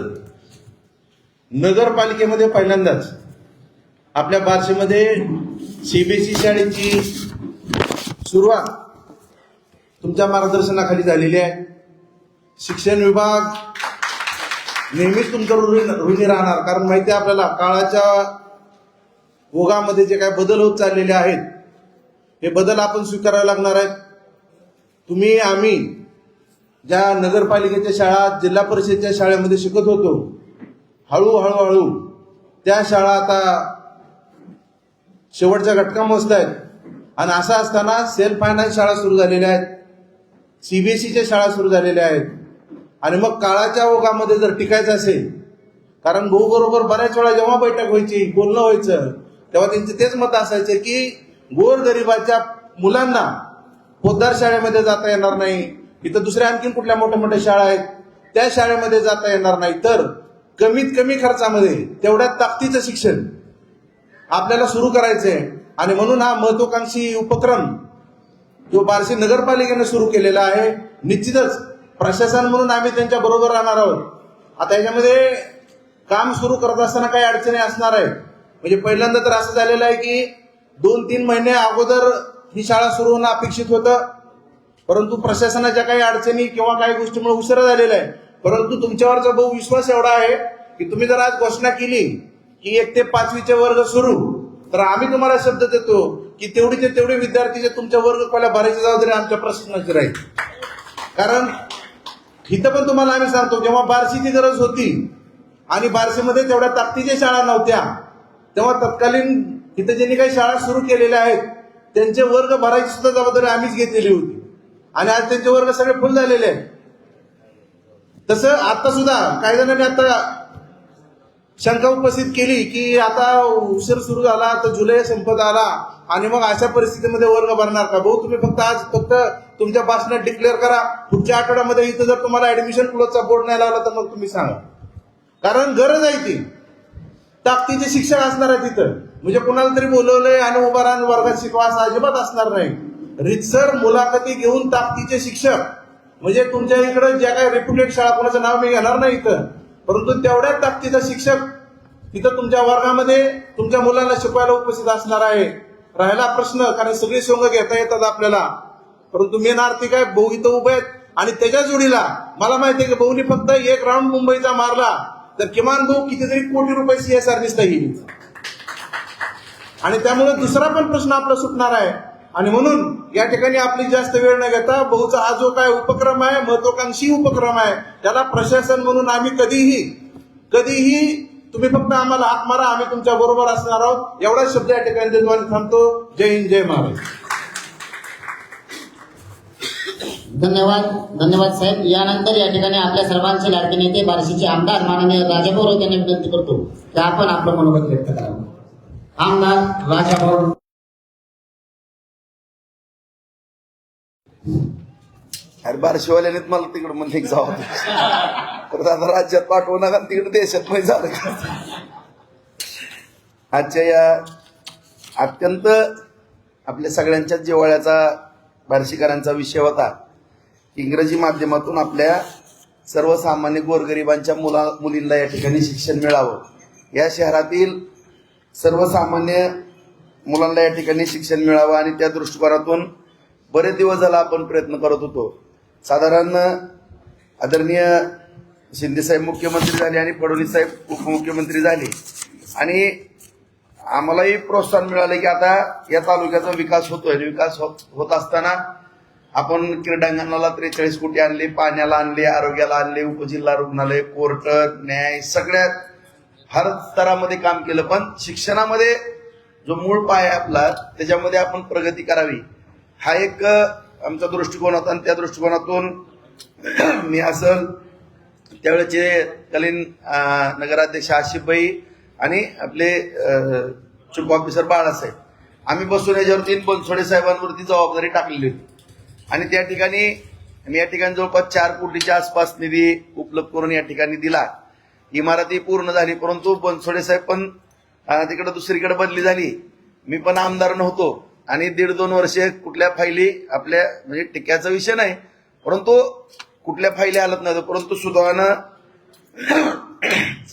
नगरपालिकेमध्ये पहिल्यांदाच आपल्या बार्शीमध्ये सीबीएसई शाळेची सुरुवात तुमच्या मार्गदर्शनाखाली झालेली आहे. शिक्षण विभाग नेहमीच तुमच्या ऋणी राहणार, कारण माहिती आहे आपल्याला काळाच्या ओघामध्ये जे काय बदल होत चाललेले आहेत हे बदल आपण स्वीकारावे लागणार आहेत. तुम्ही आम्ही ज्या नगरपालिकेच्या शाळा, जिल्हा परिषदेच्या शाळेमध्ये शिकत होतो, हळूहळू त्या शाळा आता शेवटच्या घटकामध्ये असत आहेत. आणि असं असताना सेल्फ फायनान्स शाळा सुरू झालेल्या आहेत, सीबीएसईच्या शाळा सुरू झालेल्या आहेत. आणि मग काळाच्या ओघामध्ये जर टिकायचं असेल, कारण भाऊ बरोबर बऱ्याच वेळा जेव्हा बैठक व्हायची, बोलणं व्हायचं, तेव्हा त्यांचे तेच मत असायचे की गोरगरिबाच्या मुलांना पोद्दार शाळेमध्ये जाता येणार नाही, इथं दुसऱ्या आणखीन कुठल्या मोठ्या मोठ्या शाळा आहेत त्या शाळेमध्ये जाता येणार नाही, तर कमीत कमी खर्चामध्ये तेवढ्या ताकदीचं शिक्षण आपल्याला सुरू करायचंय. आणि म्हणून हा महत्वाकांक्षी उपक्रम जो बार्शी नगरपालिकेने सुरू केलेला आहे. निश्चितच प्रशासन म्हणून आम्ही त्यांच्या बरोबर राहणार आहोत. आता याच्यामध्ये काम सुरू करत असताना काही अडचणी असणार आहेत. म्हणजे पहिल्यांदा तर असं झालेलं आहे की 2-3 महिने अगोदर ही शाळा सुरू होणं अपेक्षित होतं, परंतु प्रशासनाच्या काही अडचणी किंवा काही गोष्टीमुळे उशिरा झालेला आहे. परंतु तुमच्यावरचा बहु विश्वास एवढा आहे की तुम्ही जर आज घोषणा केली की 1 ते 5वीचे वर्ग सुरू, तर आम्ही तुम्हाला शब्द देतो की तेवढीचे तेवढे विद्यार्थी जे तुमच्या वर्ग खोल्या भरायची जबाबदारी आमच्या प्रशासनाची राहील. कारण इथं पण तुम्हाला आम्ही सांगतो, जेव्हा बार्शीची गरज होती आणि बार्शीमध्ये तेवढ्या ताकदीच्या शाळा नव्हत्या, तेव्हा तत्कालीन इथं ज्यांनी काही शाळा सुरू केलेल्या आहेत त्यांचे वर्ग भरायची सुद्धा जबाबदारी आम्हीच घेतलेली होती. आणि आज त्यांचे वर्ग सगळे फुल झालेले आहेत. तसं आता सुद्धा काही जणांनी आता शंका उपस्थित केली की आता उशीर सुरू झाला तर जुलै संपत आला आणि मग अशा परिस्थितीमध्ये वर्ग भरणार का? भाऊ, तुम्ही फक्त तुमच्या भाषणात डिक्लेअर करा, पुढच्या आठवड्यामध्ये इथं जर तुम्हाला ऍडमिशन क्लोजचा बोर्ड नाही लावला तर मग तुम्ही सांगा. कारण गरज आहे ती ताकदीचे शिक्षक असणार आहे तिथं. म्हणजे कुणाला तरी बोलवलंय आणि उभा राहून वर्गात शिकवा असं अजिबात असणार नाही. रितसर मुलाखती घेऊन ताकदीचे शिक्षक, म्हणजे तुमच्या इकडे ज्या काही रेप्युटेड शाळा, कोणाचं नाव मी घेणार नाही इथं, परंतु तेवढ्या ताकदीचा शिक्षक तिथं तुमच्या वर्गामध्ये तुमच्या मुलांना शिकवायला उपस्थित असणार आहे. राहिला प्रश्न, कारण सगळी सोंग घेता येतात आपल्याला, परंतु मेन आर्थिक आहे भाऊ इथं उभे आहेत. आणि त्याच्या जोडीला मला माहिती आहे की भाऊनी फक्त 1 राऊंड मुंबईचा मारला तर किमान भाऊ कितीतरी कोटी रुपये CSR निसता येईल. आणि त्यामुळे दुसरा पण प्रश्न आपला सुटणार आहे. आणि म्हणून या ठिकाणी आपली जास्त वेळ न घेता भाऊचा हा जो काय उपक्रम आहे, महत्वाकांक्षी उपक्रम आहे, त्याला प्रशासन म्हणून आम्ही कधीही तुम्ही फक्त आम्हाला हाक मारा, आम्ही तुमच्या बरोबर असणार आहोत. एवढाच शब्द या ठिकाणी देतो आणि थांबतो. जय हिंद, जय महाराष्ट्र. धन्यवाद साहेब. यानंतर या ठिकाणी आपल्या सर्वांचे लाडके नेते बार्शीचे आमदार माननीय राजाभाऊ राऊत यांनी विनंती करतो की आपण आपलं मनोगत व्यक्त करावं. आमदार राजाभाऊ. अरे बार्शीवाल्यानेच मला तिकडे म्हणले जावं, तर आता राज्यात पाठवू नका, तिकडे देशात नाही झालं. आजच्या या अत्यंत आपल्या सगळ्यांच्याच जिव्हाळ्याचा बार्शीकरांचा विषय होता. इंग्रजी माध्यमातून आपल्या सर्वसामान्य गोरगरिबांच्या मुलींना या ठिकाणी शिक्षण मिळावं, या शहरातील सर्वसामान्य मुलांना या ठिकाणी शिक्षण मिळावं, आणि त्या दृष्टिकोनातून बरेच दिवस झाला आपण प्रयत्न करत होतो. साधारण आदरणीय शिंदेसाहेब मुख्यमंत्री झाले आणि फडणवीस साहेब उपमुख्यमंत्री झाले, आणि आम्हालाही प्रोत्साहन मिळालं की आता या तालुक्याचा विकास होतोय. विकास होत असताना आपण क्रीडांगणाला 43 कोटी आणले, पाण्याला आणले, आरोग्याला आणले, उपजिल्हा रुग्णालय, कोर्ट, न्याय, सगळ्या हर स्तरामध्ये काम केलं. पण शिक्षणामध्ये जो मूळ पाय आहे आपला, त्याच्यामध्ये आपण प्रगती करावी, हा एक आमचा दृष्टिकोन होता. आणि त्या दृष्टिकोनातून मी असल त्यावेळेचे तलीन नगराध्यक्ष आशिफभाई आणि आपले चीफ ऑफिसर बाळासाहेब, आम्ही बसून याच्यावरती बनसोडे साहेबांवरती जबाबदारी टाकलेली होती. आणि त्या ठिकाणी मी या ठिकाणी जवळपास 4 कोटीच्या आसपास निधी उपलब्ध करून या ठिकाणी दिला. इमारती पूर्ण झाली, परंतु बनसोडे साहेब पण तिकडे दुसरीकडे बदली झाली, मी पण आमदार नव्हतो, आणि 1.5-2 वर्षे कुठल्या फायली आपल्या, म्हणजे टिक्याचा विषय नाही, परंतु कुठल्या फायली हलत नव्हतं. परंतु सुदैवानं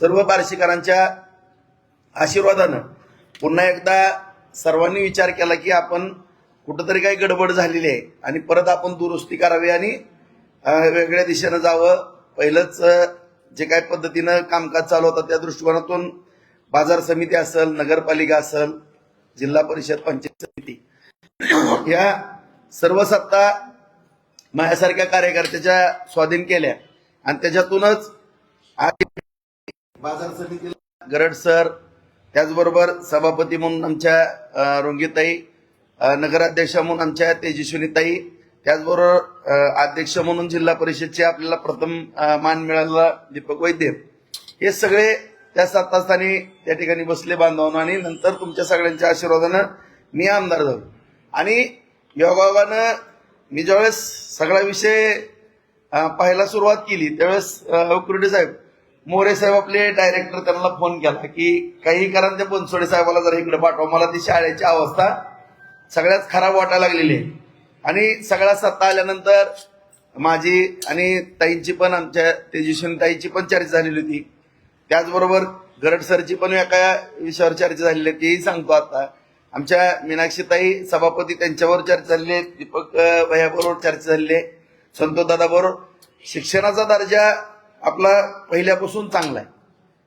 सर्व बार्शीकरांच्या आशीर्वादानं पुन्हा एकदा सर्वांनी विचार केला की आपण कुठंतरी काही गडबड झालेली आहे आणि परत आपण दुरुस्ती करावी आणि वेगळ्या दिशेनं जावं. पहिलंच जे काही पद्धतीनं कामकाज चालू होतं त्या दृष्टिकोनातून बाजार समिती असेल, नगरपालिका असेल, जिल्हा परिषद, पंचायत समिती, या सर्व सत्ता माझ्यासारख्या कार्यकर्त्याच्या स्वाधीन केल्या. आणि त्याच्यातूनच आज बाजार समितीला गरड सर, त्याचबरोबर सभापती म्हणून आमच्या रोंगीताई, नगराध्यक्ष म्हणून आमच्या तेजस्विनीताई, त्याचबरोबर अध्यक्ष म्हणून जिल्हा परिषदचे आपल्याला प्रथम मान मिळालेला दीपक वैद्य, हे सगळे त्या 7 स्थानी त्या ठिकाणी बसले बांधवांनो आणि नंतर तुमच्या सगळ्यांच्या आशीर्वादानं मी आमदार झालो. आणि योगायोगानं मी ज्यावेळेस सगळा विषय पाहायला सुरुवात केली त्यावेळेस उकरुडे साहेब, मोरे साहेब आपले डायरेक्टर, त्यांना फोन केला की काही कारण त्या बनसोडे साहेबाला जरा इकडे पाठवा, मला ती शाळेची अवस्था सगळ्यात खराब वाटायला लागलेली आहे. आणि सगळ्या सत्ता आल्यानंतर माझी आणि ताईंची पण, आमच्या तेजस्विनी ताईंची पण चर्चा झालेली होती. त्याचबरोबर गरड सरची पण एका विषयावर चर्चा झालेली आहे, तेही सांगतो आता. आमच्या मीनाक्षीताई सभापती, त्यांच्यावर चर्चा झाली आहे, दीपक भैयाबरोबर चर्चा झालेली आहे, संतोष दादाबरोबर. शिक्षणाचा दर्जा आपला पहिल्यापासून चांगला आहे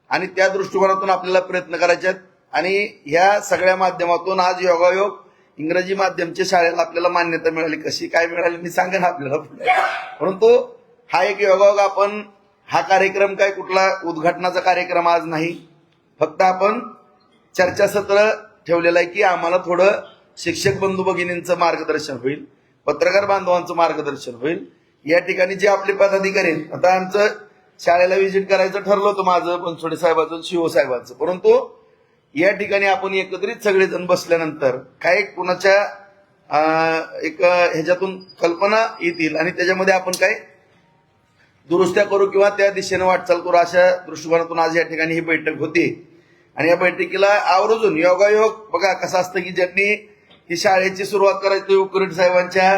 आणि त्या दृष्टिकोनातून आपल्याला प्रयत्न करायचे आहेत. आणि ह्या सगळ्या माध्यमातून आज योगायोग इंग्रजी माध्यमच्या शाळेला आपल्याला मान्यता मिळाली. कशी काय मिळाली मी सांगेन आपल्याला, परंतु हा एक योगायोग आपण, हा कार्यक्रम काय कुठला उद्घाटनाचा कार्यक्रम आज नाही, फक्त आपण चर्चासत्र ठेवलेलं आहे की आम्हाला थोडं शिक्षक बंधू भगिनींचं मार्गदर्शन होईल, पत्रकार बांधवांचं मार्गदर्शन होईल. या ठिकाणी जे आपले पदाधिकारी आहेत, आता आमचं शाळेला व्हिजिट करायचं ठरलं होतं माझं, बनसोडे साहेबांचं, शिव साहेबांचं, परंतु या ठिकाणी आपण एकत्रित सगळेजण बसल्यानंतर काय कुणाच्या एक ह्याच्यातून कल्पना येतील आणि त्याच्यामध्ये आपण काय दुरुस्त्या करू किंवा त्या दिशेने वाटचाल करू, अशा दृष्टिकोनातून आज या ठिकाणी ही बैठक होती. आणि या बैठकीला आवर्जून योगायोग, बघा कसं असतं की ज्यांनी ही शाळेची सुरुवात करायची उकरडे साहेबांच्या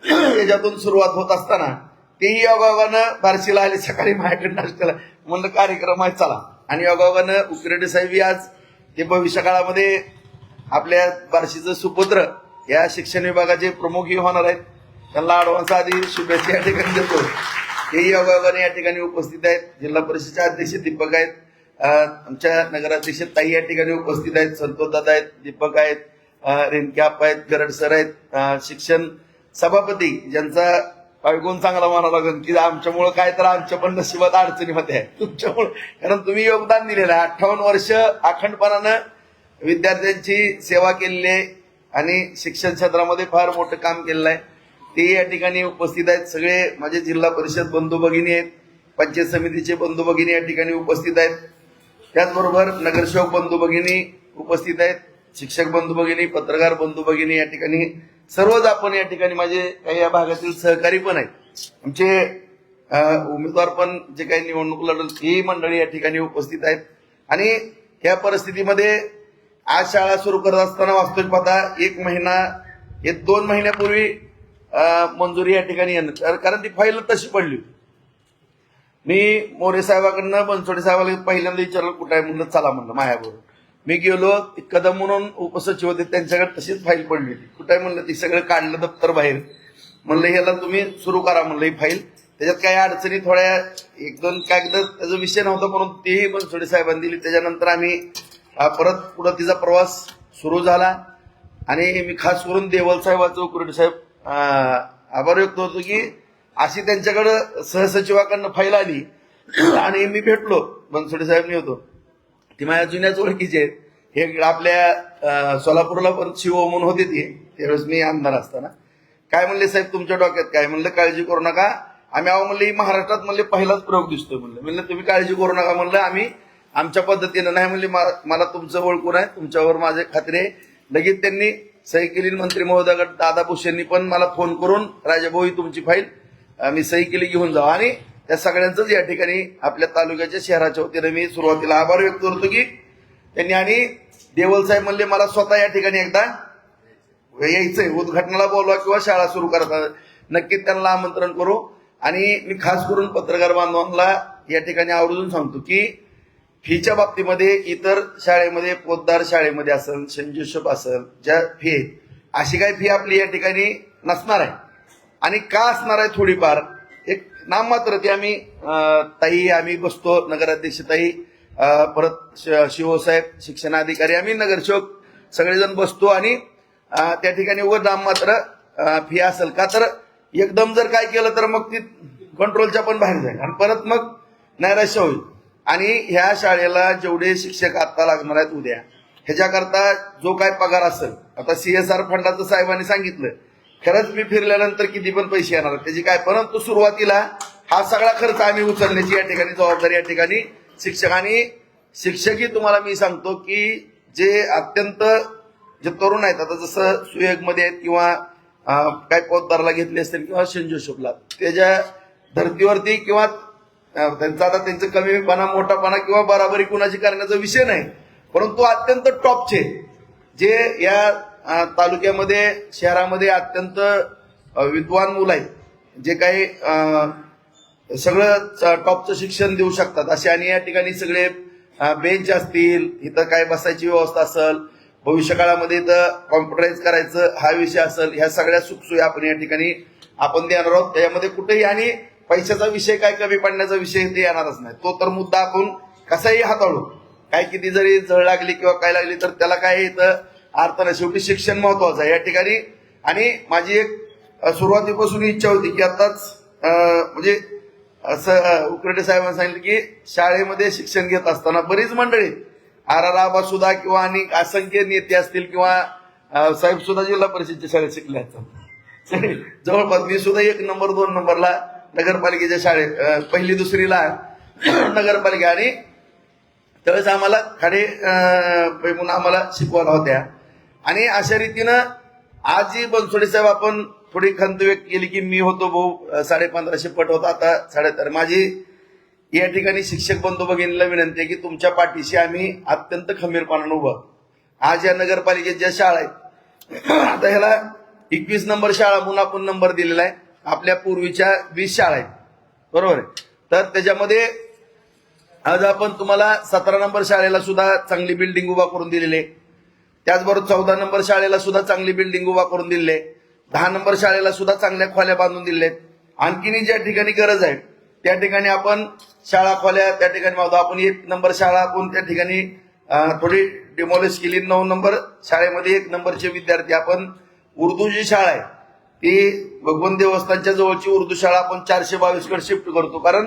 याच्यातून सुरुवात होत असताना तेही योगायोगानं बार्शीला आले, सकाळी माझ्याकडे नाश्त्याला म्हणलं कार्यक्रम आहे चला. आणि योगायोगानं उकरडे साहेब आज ते भविष्य काळामध्ये आपल्या बार्शीचं सुपुत्र या शिक्षण विभागाचे प्रमुखही होणार आहेत. त्यांना ऍडव्हान्स आधी शुभेच्छा या ठिकाणी देतो. तेही योगायोगाने या ठिकाणी उपस्थित आहेत. जिल्हा परिषदेचे अध्यक्ष दीपक आहेत, आमच्या नगराध्यक्ष ताई या ठिकाणी उपस्थित आहेत, संतोष दादा आहेत, दीपक आहेत, रेणके आप्पा आहेत, गरड सर आहेत, शिक्षण सभापती ज्यांचा गुण चांगला म्हणावा लागेल की आमच्यामुळं काय तर आमच्या पण नशिबात अडचणीमध्ये आहे तुमच्यामुळं, कारण तुम्ही योगदान दिलेलं आहे. 58 वर्ष अखंडपणानं विद्यार्थ्यांची सेवा केलेली आहे आणि शिक्षण क्षेत्रामध्ये फार मोठं काम केलेलं आहे. ते या ठिकाणी उपस्थित आहेत. सगळे माझे जिल्हा परिषद बंधू भगिनी आहेत, पंचायत समितीचे बंधू भगिनी या ठिकाणी उपस्थित आहेत. त्याचबरोबर नगरसेवक बंधू भगिनी उपस्थित आहेत, शिक्षक बंधू भगिनी, पत्रकार बंधू भगिनी या ठिकाणी सर्वच आपण या ठिकाणी माझे काही या भागातील सहकारी पण आहेत. आमचे उमेदवार पण जे काही निवडणूक लढल ही मंडळी या ठिकाणी उपस्थित आहेत. आणि या परिस्थितीमध्ये आज शाळा सुरू करत असताना वास्तविक पाहता 2 महिन्यापूर्वी मंजुरी या ठिकाणी येणं, कारण ती फाईल तशी पडली. मी मोरे साहेबांकडनं बनसोडे साहेबाला पहिल्यांदा विचारलं कुठं आहे, म्हणलं चला म्हणलं माझ्याबरोबर. मी गेलो, कदम म्हणून उपसचिव होते, त्यांच्याकडे तशीच फाईल पडली होती. कुठं आहे म्हणलं, ती सगळं काढलं दप्तर बाहेर, म्हणलं ह्याला तुम्ही सुरू करा म्हणलं ही फाईल. त्याच्यात काही अडचणी थोड्या 1-2 कागद त्याचा विषय नव्हता, परंतु तेही बनसोडे साहेबांनी दिली. त्याच्यानंतर आम्ही परत पुढे तिचा प्रवास सुरू झाला. आणि मी खास करून देवल साहेबाचं, उकरडे साहेब आभार व्यक्त होतो की अशी त्यांच्याकडं सहसचिवाकडनं फाईल आली आणि मी भेटलो, बनसोडे साहेब मी होतो, ती माझ्या जुन्याच ओळखीचे आहेत. हे आपल्या सोलापूरला पण शिव म्हणून होते ती, त्यावेळेस मी आमदार असताना. काय म्हणले साहेब तुमच्या डोक्यात काय, म्हणलं काळजी करू नका, आम्ही म्हणले महाराष्ट्रात म्हणले पहिलाच प्रयोग दिसतोय म्हणलं तुम्ही काळजी करू नका म्हणलं, आम्ही आमच्या पद्धतीनं नाही म्हणले, मला तुमचं ओळखून आहे, तुमच्यावर माझे खात्री आहे. लगेच त्यांनी सही केली. मंत्री महोदय दादा भुसेंनी पण मला फोन करून राजाभाऊ तुमची फाईल मी सही केली घेऊन जाऊ. आणि त्या सगळ्यांचंच या ठिकाणी आपल्या तालुक्याच्या शहराच्या वतीनं मी सुरुवातीला आभार व्यक्त करतो की त्यांनी. आणि देवल साहेब म्हणले मला स्वतः या ठिकाणी एकदा यायचंय, उद्घाटनाला बोलवा किंवा शाळा सुरू करता, नक्कीच त्यांना आमंत्रण करू. आणि मी खास करून पत्रकार बांधवांना या ठिकाणी आवर्जून सांगतो की फीच्या बाबतीमध्ये इतर शाळेमध्ये, पोद्दार शाळेमध्ये असेल, सेंट जोसेफ असेल, ज्या फी अशी काही फी आपली या ठिकाणी नसणार आहे. आणि का असणार आहे, थोडीफार एक नाममात्र ती आम्ही बसतो, नगराध्यक्ष ताई, परत शिवसाहेब, शिक्षणाधिकारी, आम्ही नगरसेवक सगळेजण बसतो आणि त्या ठिकाणी व नाममात्र फी असेल का, तर एकदम जर काय केलं तर मग ती कंट्रोलच्या पण बाहेर जाईल आणि परत मग नैराश्य होईल. आणि ह्या शाळेला जेवढे शिक्षक आता लागणार आहेत उद्या, ह्याच्याकरता जो काय पगार असेल, आता CSR फंडाचं साहेबांनी सांगितलं, खरंच मी फिरल्यानंतर किती पण पैसे येणार त्याची काय, परंतु सुरुवातीला हा सगळा खर्च आम्ही उचलण्याची या ठिकाणी जबाबदारी या ठिकाणी शिक्षकांनी शिक्षकही तुम्हाला मी सांगतो की जे अत्यंत जे तरुण आहेत, आता जसं सुयोगमध्ये आहेत किंवा काय पोतदारला घेतले असतील किंवा सेंट जोसेफला, त्याच्या धर्तीवरती किंवा त्यांचा आता त्यांचं कमीपणा मोठापणा किंवा बराबरी कुणाची करण्याचा विषय नाही, परंतु अत्यंत टॉपचे जे या तालुक्यामध्ये शहरामध्ये अत्यंत विद्वान मुलं आहेत, जे काही सगळं टॉपचं शिक्षण देऊ शकतात असे, आणि या ठिकाणी सगळे बेंच असतील, इथं काय बसायची व्यवस्था असेल, भविष्यकाळामध्ये इथं कॉम्प्युटराईज करायचं हा विषय असेल, ह्या सगळ्या सुखसोयी आपण या ठिकाणी आपण देणार आहोत. त्याच्यामध्ये कुठेही आणि पैशाचा विषय काय कमी पडण्याचा विषय ते येणारच नाही. तो तर मुद्दा आपण कसाही हाताळू, काय किती जरी झळ लागली किंवा काय लागली तर त्याला काय इथं अर्थ नाही. शेवटी शिक्षण महत्वाचं आहे या ठिकाणी. आणि माझी एक सुरुवातीपासून इच्छा होती की आताच म्हणजे असं उकरडे साहेबांनी सांगितलं की शाळेमध्ये शिक्षण घेत असताना बरीच मंडळी आबा सुद्धा किंवा आणि असंख्य नेते असतील किंवा साहेब सुद्धा जिल्हा परिषदच्या शाळेत शिकले असतात. जवळपास मी सुद्धा 1 नंबर 2 नंबरला नगरपालिकेच्या शाळेत पहिली दुसरीला नगरपालिका, आणि त्यावेळेस आम्हाला खाडे म्हणून आम्हाला शिकवायला होत्या. आणि अशा रीतीनं आज जी बनसोडे साहेब आपण थोडी खंत व्यक्त केली की मी होतो भाऊ 1550 पट होता, आता 3.5. माझी या ठिकाणी शिक्षक बंधू भगिनीला विनंती आहे की तुमच्या पाठीशी आम्ही अत्यंत खंबीरपणानं उभं. आज या नगरपालिकेत ज्या शाळा आहेत, आता ह्याला 21 नंबर शाळा म्हणून आपण नंबर दिलेला आहे. आपल्या पूर्वीच्या 20 शाळा आहेत, बरोबर आहे. तर त्याच्यामध्ये आज आपण तुम्हाला 17 नंबर शाळेला सुद्धा चांगली बिल्डिंग उभा करून दिलेली आहे. त्याचबरोबर 14 नंबर शाळेला सुद्धा चांगली बिल्डिंग उभा करून दिलेली आहे. 10 नंबर शाळेला सुद्धा चांगल्या खोल्या बांधून दिलेल्या आहेत. आणखीन ज्या ठिकाणी गरज आहे त्या ठिकाणी आपण शाळा खोल्या त्या ठिकाणी बांधू. आपण 1 नंबर शाळा आपण त्या ठिकाणी थोडी डिमॉलिश केली. 9 नंबर शाळेमध्ये 1 नंबरचे विद्यार्थी आपण उर्दू जी शाळा आहे ती भगवान देवस्थानच्या जवळची उर्दू शाळा आपण 422 कडे शिफ्ट करतो, कारण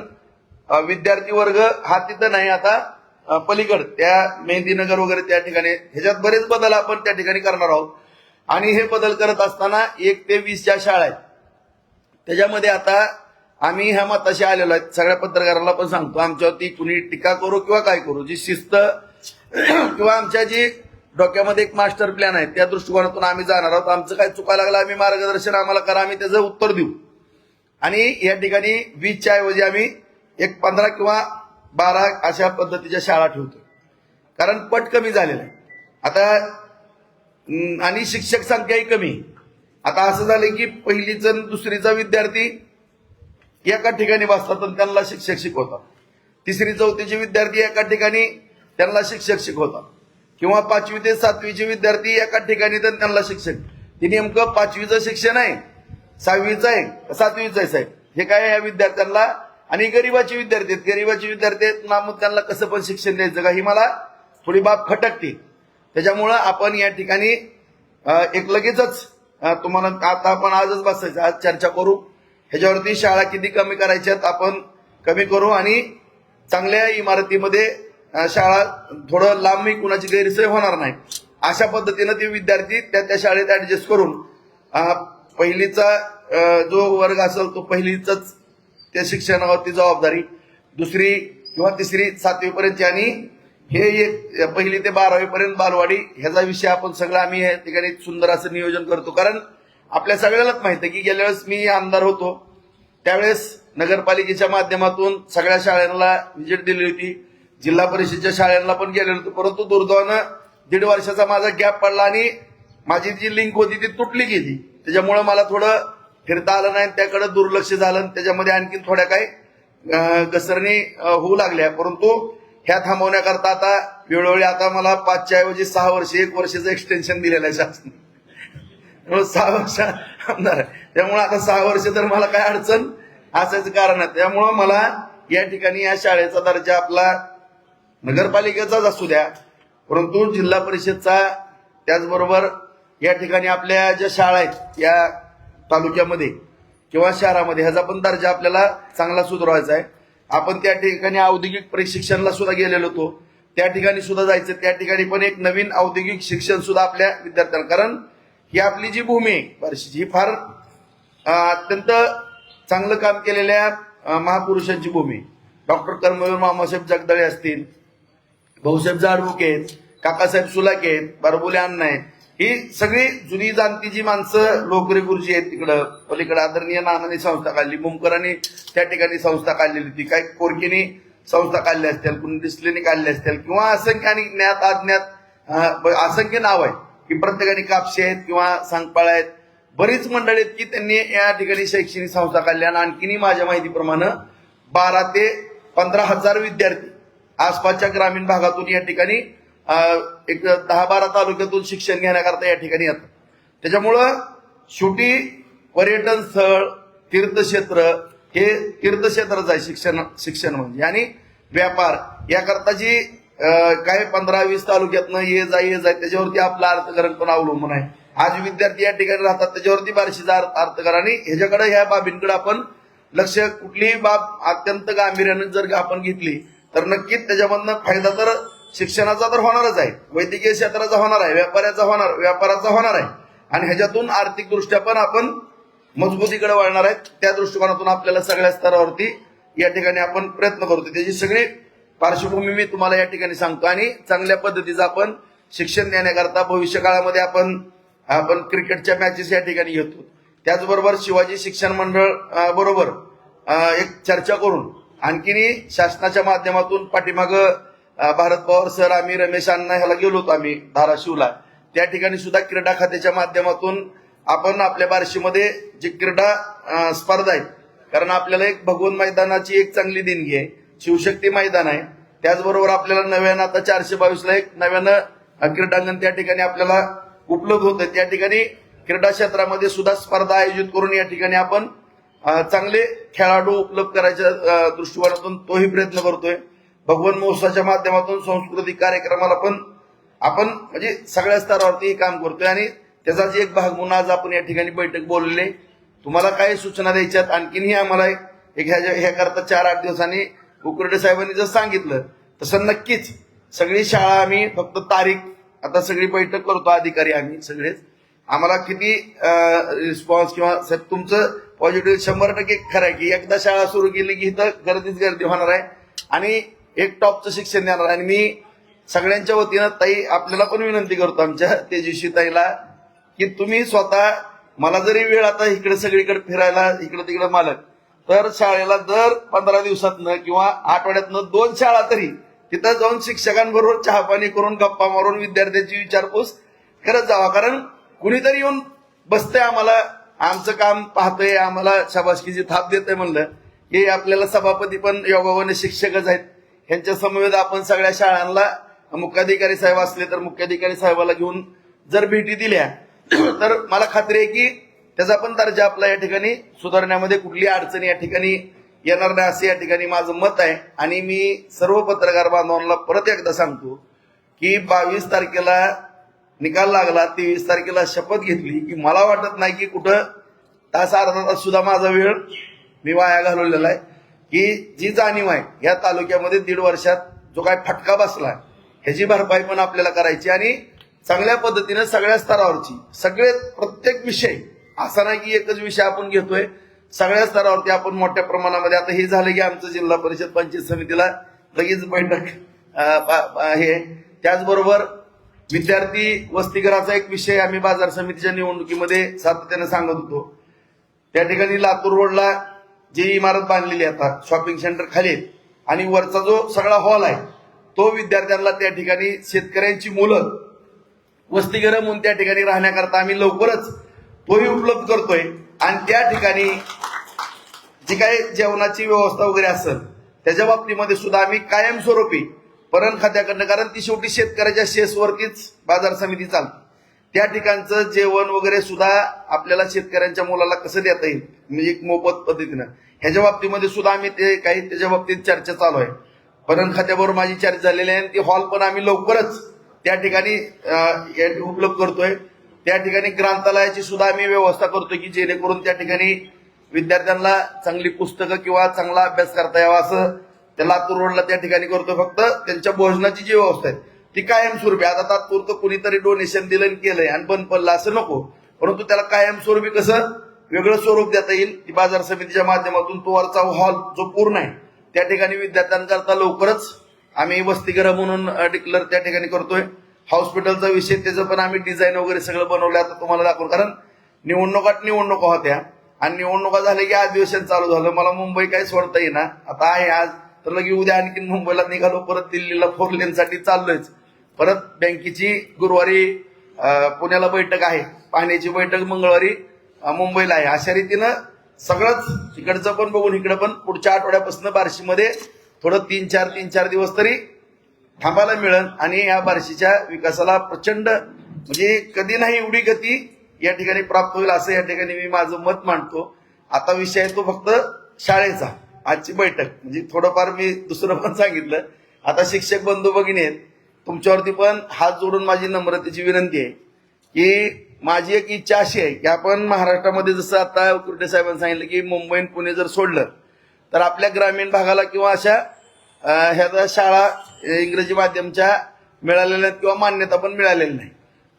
विद्यार्थी वर्ग हा तिथं नाही, आता पलीकड त्या मेहंदीनगर वगैरे त्या ठिकाणी. ह्याच्यात बरेच बदल आपण त्या ठिकाणी करणार आहोत. आणि हे बदल करत असताना 1 ते 20 ज्या शाळा आहेत त्याच्यामध्ये आता आम्ही ह्या मताशी आलेलो आहेत. सगळ्या पत्रकारांना पण सांगतो, आमच्यावरती कुणी टीका करू किंवा काय करू, जी शिस्त किंवा आमच्या जी डोक्यामध्ये एक मास्टर प्लॅन आहे त्या दृष्टिकोनातून आम्ही जाणार आहोत. आमचं काय चुकायला लागलं आम्ही मार्गदर्शन आम्हाला करा, आम्ही त्याचं उत्तर देऊ. आणि या ठिकाणी 20च्या ऐवजी आम्ही एक 15 किंवा 12 अशा पद्धतीच्या शाळा ठेवतो, कारण पट कमी झालेला आहे आता आणि शिक्षक संख्याही कमी. आता असं झालं की पहिलीचा दुसरीचा विद्यार्थी एका ठिकाणी बसतात आणि त्यांना शिक्षक शिकवतात. 3री 4थीचे विद्यार्थी एका ठिकाणी त्यांना शिक्षक शिकवतात, किंवा 5वी ते 7वीचे विद्यार्थी एका ठिकाणी तर त्यांना शिक्षक. ते नेमकं 5वीचं शिक्षण आहे, 6वीचं आहे, 7वीचं आहे साहेब, हे काय या विद्यार्थ्यांना. आणि गरीबाचे विद्यार्थी आहेत, गरीबाचे विद्यार्थी आहेत ना, मग त्यांना कसं पण शिक्षण द्यायचं का, ही मला थोडी बाब खटकते. त्याच्यामुळं आपण या ठिकाणी एक लगेचच तुम्हाला आता आपण आजच बसायचं, आज चर्चा करू ह्याच्यावरती. शाळा किती कमी करायच्यात आपण कमी करू, आणि चांगल्या इमारतीमध्ये शाळा थोडं लांबही कुणाची गैरसोय होणार नाही अशा पद्धतीनं ते विद्यार्थी त्या शाळेत ऍडजस्ट करून पहिलीचा जो वर्ग असेल तो पहिलीचाच त्या शिक्षणावरती जबाबदारी, 2री किंवा 3री 7वी पर्यंत, आणि हे 1ली ते 12वी पर्यंत बालवाडी, ह्याचा विषय आपण सगळं आम्ही या ठिकाणी सुंदर असं नियोजन करतो. कारण आपल्या सगळ्यालाच माहिती आहे की गेल्या वेळेस मी आमदार होतो त्यावेळेस नगरपालिकेच्या माध्यमातून सगळ्या शाळांना व्हिजिट दिली होती, जिल्हा परिषदेच्या शाळांना पण गेलेलो होतो. परंतु दुर्दैवानं 1.5 वर्षाचा माझा गॅप पडला आणि माझी जी लिंक होती ती तुटली गेली. त्याच्यामुळे मला थोडं फिरता आलं नाही, त्याकडे दुर्लक्ष झालं. त्याच्यामध्ये आणखी थोड्या काही घसरणी होऊ लागल्या, परंतु ह्या थांबवण्याकरता आता वेळोवेळी आता मला 5च्या ऐवजी 6 वर्ष 1 वर्षाचं एक्सटेन्शन दिलेलं आहे शासन. 6 वर्ष आमदार आहे, त्यामुळे आता 6 वर्ष तर मला काय अडचण असायचं कारण आहे. त्यामुळं मला या ठिकाणी या शाळेचा दर्जा आपला नगरपालिकेचाच असू द्या, परंतु जिल्हा परिषदचा, त्याचबरोबर या ठिकाणी आपल्या ज्या शाळा आहेत या तालुक्यामध्ये किंवा शहरामध्ये, ह्याचा पण दर्जा आपल्याला चांगला सुधारायचा आहे. आपण त्या ठिकाणी औद्योगिक प्रशिक्षणाला सुद्धा गेलेलो होतो, त्या ठिकाणी सुद्धा जायचं. त्या ठिकाणी पण एक नवीन औद्योगिक शिक्षण सुद्धा आपल्या विद्यार्थ्यांना, कारण ही आपली जी भूमी आहे बार्शीची, ही फार अत्यंत चांगलं काम केलेल्या महापुरुषांची भूमी. डॉक्टर कर्मवीर मामासाहेब जगदाळे असतील, भाऊसाहेब जाडबुके आहेत, काकासाहेब सुलाके आहेत, बारबोले अण्णा आहेत, ही सगळी जुनी जाणती जी माणसं, लोकरे गुरुजी आहेत तिकडं पलीकडे, आदरणीय नानांनी संस्था काढली, मुमकरांनी त्या ठिकाणी संस्था काढलेली होती, काही कोरकेनी संस्था काढल्या असतील, कुणी डिस्लेनी काढल्या असतील, किंवा असंख्य आणि ज्ञात अज्ञात असंख्य नाव आहे की प्रत्येकाने कापसे आहेत किंवा सांगपाळ आहेत, बरीच मंडळी आहेत की त्यांनी या ठिकाणी शैक्षणिक संस्था काढल्या. आणि आणखीनही माझ्या माहितीप्रमाणे 12 ते 15 हजार विद्यार्थी आसपासच्या ग्रामीण भागातून या ठिकाणी एक 10-12 तालुक्यातून शिक्षण घेण्याकरता या ठिकाणी येतात. त्याच्यामुळं शेवटी पर्यटन स्थळ, तीर्थक्षेत्र हे तीर्थक्षेत्रच आहे शिक्षण म्हणजे, आणि व्यापार याकरता जी काही 15-20 तालुक्यातनं ये जाय त्याच्यावरती आपलं अर्थकारण पण अवलंबून आहे. आज विद्यार्थी या ठिकाणी राहतात त्याच्यावरती बारशीचा अर्थकारण, आणि ह्याच्याकडे ह्या बाबींकडे आपण लक्ष, कुठलीही बाब अत्यंत गांभीर्याने जर आपण घेतली तर नक्कीच त्याच्यामधनं फायदा तर शिक्षणाचा तर होणारच आहे, वैद्यकीय क्षेत्राचा होणार आहे, व्यापाराचा होणार आहे, आणि ह्याच्यातून आर्थिक दृष्ट्या पण आपण मजबूतीकडे वळणार आहेत. त्या दृष्टिकोनातून आपल्याला सगळ्या स्तरावरती या ठिकाणी आपण प्रयत्न करतो. त्याची सगळी पार्श्वभूमी मी तुम्हाला या ठिकाणी सांगतो, आणि चांगल्या पद्धतीचं आपण शिक्षण देण्याकरता भविष्य काळामध्ये आपण क्रिकेटच्या मॅचेस या ठिकाणी घेतो. त्याचबरोबर शिवाजी शिक्षण मंडळ बरोबर एक चर्चा करून आणखीनही शासनाच्या माध्यमातून पाठीमागं भारत पवार सर, आम्ही रमेश अण्णा ह्याला गेलो होतो आम्ही धाराशिवला, त्या ठिकाणी सुद्धा क्रीडा खात्याच्या माध्यमातून आपण आपल्या बार्शीमध्ये जी क्रीडा स्पर्धा आहेत, कारण आपल्याला एक भगवान मैदानाची एक चांगली देणगी आहे, शिवशक्ती मैदान आहे, त्याचबरोबर आपल्याला नव्यानं आता 422ला एक नव्यानं क्रीडांगण त्या ठिकाणी आपल्याला उपलब्ध होतं. त्या ठिकाणी क्रीडा क्षेत्रामध्ये सुद्धा स्पर्धा आयोजित करून या ठिकाणी आपण चांगले खेळाडू उपलब्ध करायच्या दृष्टिकोनातून तोही प्रयत्न करतोय. भगवान महोत्सवाच्या माध्यमातून सांस्कृतिक कार्यक्रमाला पण आपण म्हणजे सगळ्या स्तरावरती काम करतोय, आणि त्याचाच एक भाग म्हणून आज आपण या ठिकाणी बैठक बोलवली. तुम्हाला काही सूचना द्यायच्यात आणखीनही आम्हाला एक ह्या करता 4-8 दिवसांनी उकरडे साहेबांनी जर सांगितलं तसं नक्कीच सगळी शाळा आम्ही फक्त तारीख आता सगळी बैठक करतो, अधिकारी आम्ही सगळेच, आम्हाला किती रिस्पॉन्स किंवा तुमचं पॉझिटिव्ह 100% खरं आहे की एकदा शाळा सुरू केली की इथं गर्दी होणार आहे आणि एक टॉपचं शिक्षण देणार आहे. आणि मी सगळ्यांच्या वतीनं ताई आपल्याला पण विनंती करतो, आमच्या तेजस्वी ताईला, की तुम्ही स्वतः मला जरी वेळ आता इकडे सगळीकडे फिरायला इकडे तिकडे मालक, तर शाळेला दर 15 दिवसातनं किंवा आठवड्यातनं 2 शाळा तरी तिथं जाऊन शिक्षकांबरोबर चहापाणी करून गप्पा मारून विद्यार्थ्यांची विचारपूस करत जावा. कारण कुणीतरी येऊन बसतंय, आम्हाला आमचं काम पाहतंय, आम्हाला शाबासकीची थाप देतंय म्हणलं की आपल्याला सभापती पण योगावाने शिक्षकच आहेत. ह्यांच्या समवेत आपण सगळ्या शाळांना मुख्याधिकारी साहेब असले तर मुख्याधिकारी साहेबाला घेऊन जर भेटी दिल्या तर मला खात्री आहे की त्याचा पण दर्जा आपला या ठिकाणी सुधारण्यामध्ये कुठली अडचणी या ठिकाणी येणार नाही असं या ठिकाणी माझं मत आहे. आणि मी सर्व पत्रकार बांधवांना परत एकदा सांगतो की 22 तारखेला निकाल लागला, 23 तारखेला शपथ घेतली की मला वाटत नाही की कुठं अर्धा तास सुद्धा माझा वेळ मी वाया घालवलेला आहे. की जी जाणीव आहे या तालुक्यामध्ये 1.5 वर्षात जो काय फटका बसला ह्याची भरपाई पण आपल्याला करायची, आणि चांगल्या पद्धतीने सगळ्या स्तरावरची प्रत्येक विषय असा नाही की एकच विषय आपण घेतोय, सगळ्या स्तरावरती आपण मोठ्या प्रमाणामध्ये. आता हे झालं की आमचं जिल्हा परिषद पंचायत समितीला लगेच बैठक हे, त्याचबरोबर विद्यार्थी वसतिगृहाचा एक विषय आम्ही बाजार समितीच्या निवडणुकीमध्ये सातत्याने सांगत होतो. त्या ठिकाणी लातूर रोडला जी इमारत बांधलेली आता शॉपिंग सेंटर खाली आहे आणि वरचा जो सगळा हॉल आहे तो विद्यार्थ्यांना त्या ठिकाणी शेतकऱ्यांची मुलं वसतिगृह म्हणून त्या ठिकाणी राहण्याकरता आम्ही लवकरच तोही उपलब्ध करतोय. आणि त्या ठिकाणी जी काही जेवणाची व्यवस्था वगैरे असेल त्याच्या बाबतीमध्ये सुद्धा आम्ही कायमस्वरूपी पणन खात्याकडनं, कारण ती शेवटी शेतकऱ्याच्या शेसवरतीच बाजार समिती चालते, त्या ठिकाणचं जेवण वगैरे सुद्धा आपल्याला शेतकऱ्यांच्या मुलाला कसं देता येईल म्हणजे एक मोफत पद्धतीनं ह्याच्या बाबतीमध्ये सुद्धा आम्ही ते काही त्याच्या बाबतीत चर्चा चालू आहे. पणन खात्याबरोबर माझी चर्चा झालेली आहे आणि ती हॉल पण आम्ही लवकरच त्या ठिकाणी उपलब्ध करतोय. त्या ठिकाणी ग्रंथालयाची सुद्धा आम्ही व्यवस्था करतोय की जेणेकरून त्या ठिकाणी विद्यार्थ्यांना चांगली पुस्तकं किंवा चांगला अभ्यास करता यावा असं त्या लातूर रोडला त्या ठिकाणी करतोय. फक्त त्यांच्या भोजनाची जी व्यवस्था आहे ती कायमस्वरूपी, आता तात्पुरतं कुणीतरी डोनेशन दिलं केलंय आणि बंद पडलं असं नको, परंतु त्याला कायमस्वरूपी कसं वेगळं स्वरूप देता येईल ती बाजार समितीच्या माध्यमातून तो वरचा हॉल जो पूर्ण आहे त्या ठिकाणी विद्यार्थ्यांकरता लवकरच आम्ही वसतिगृह म्हणून डिक्लेअर त्या ठिकाणी करतोय. हॉस्पिटलचा विषय त्याचं पण आम्ही डिझाईन वगैरे सगळं बनवलं, आता तुम्हाला दाखवू. कारण निवडणुका होत्या आणि निवडणुका झाल्या की अधिवेशन चालू झालं. मला मुंबई काही सोडता येईना. आता आहे आज, तर लगे उद्या आणखी मुंबईला निघालो, परत दिल्लीला 4 लेनसाठी चाललोयच. परत बँकेची गुरुवारी पुण्याला बैठक आहे, पाण्याची बैठक मंगळवारी मुंबईला आहे. अशा रीतीनं सगळंच इकडचं पण बघून इकडं पण पुढच्या आठवड्यापासून बार्शीमध्ये थोडं 3-4 दिवस तरी थांबायला मिळेल आणि या बार्शीच्या विकासाला प्रचंड म्हणजे कधी नाही एवढी गती या ठिकाणी प्राप्त होईल असं या ठिकाणी मी माझं मत मांडतो. आता विषय आहे तो फक्त शाळेचा. आजची बैठक म्हणजे थोडंफार मी दुसरं पण सांगितलं. आता शिक्षक बंधू भगिनी आहेत, तुमच्यावरती पण हात जोडून माझी नम्रतेची विनंती आहे की माझी एक इच्छा अशी आहे की आपण महाराष्ट्रामध्ये जसं आता कुर्टे साहेबांनी सांगितलं की मुंबई आणि पुणे जर सोडलं तर आपल्या ग्रामीण भागाला किंवा अशा ह्या शाळा इंग्रजी माध्यमच्या मिळालेल्या नाहीत किंवा मान्यता पण मिळालेली नाही.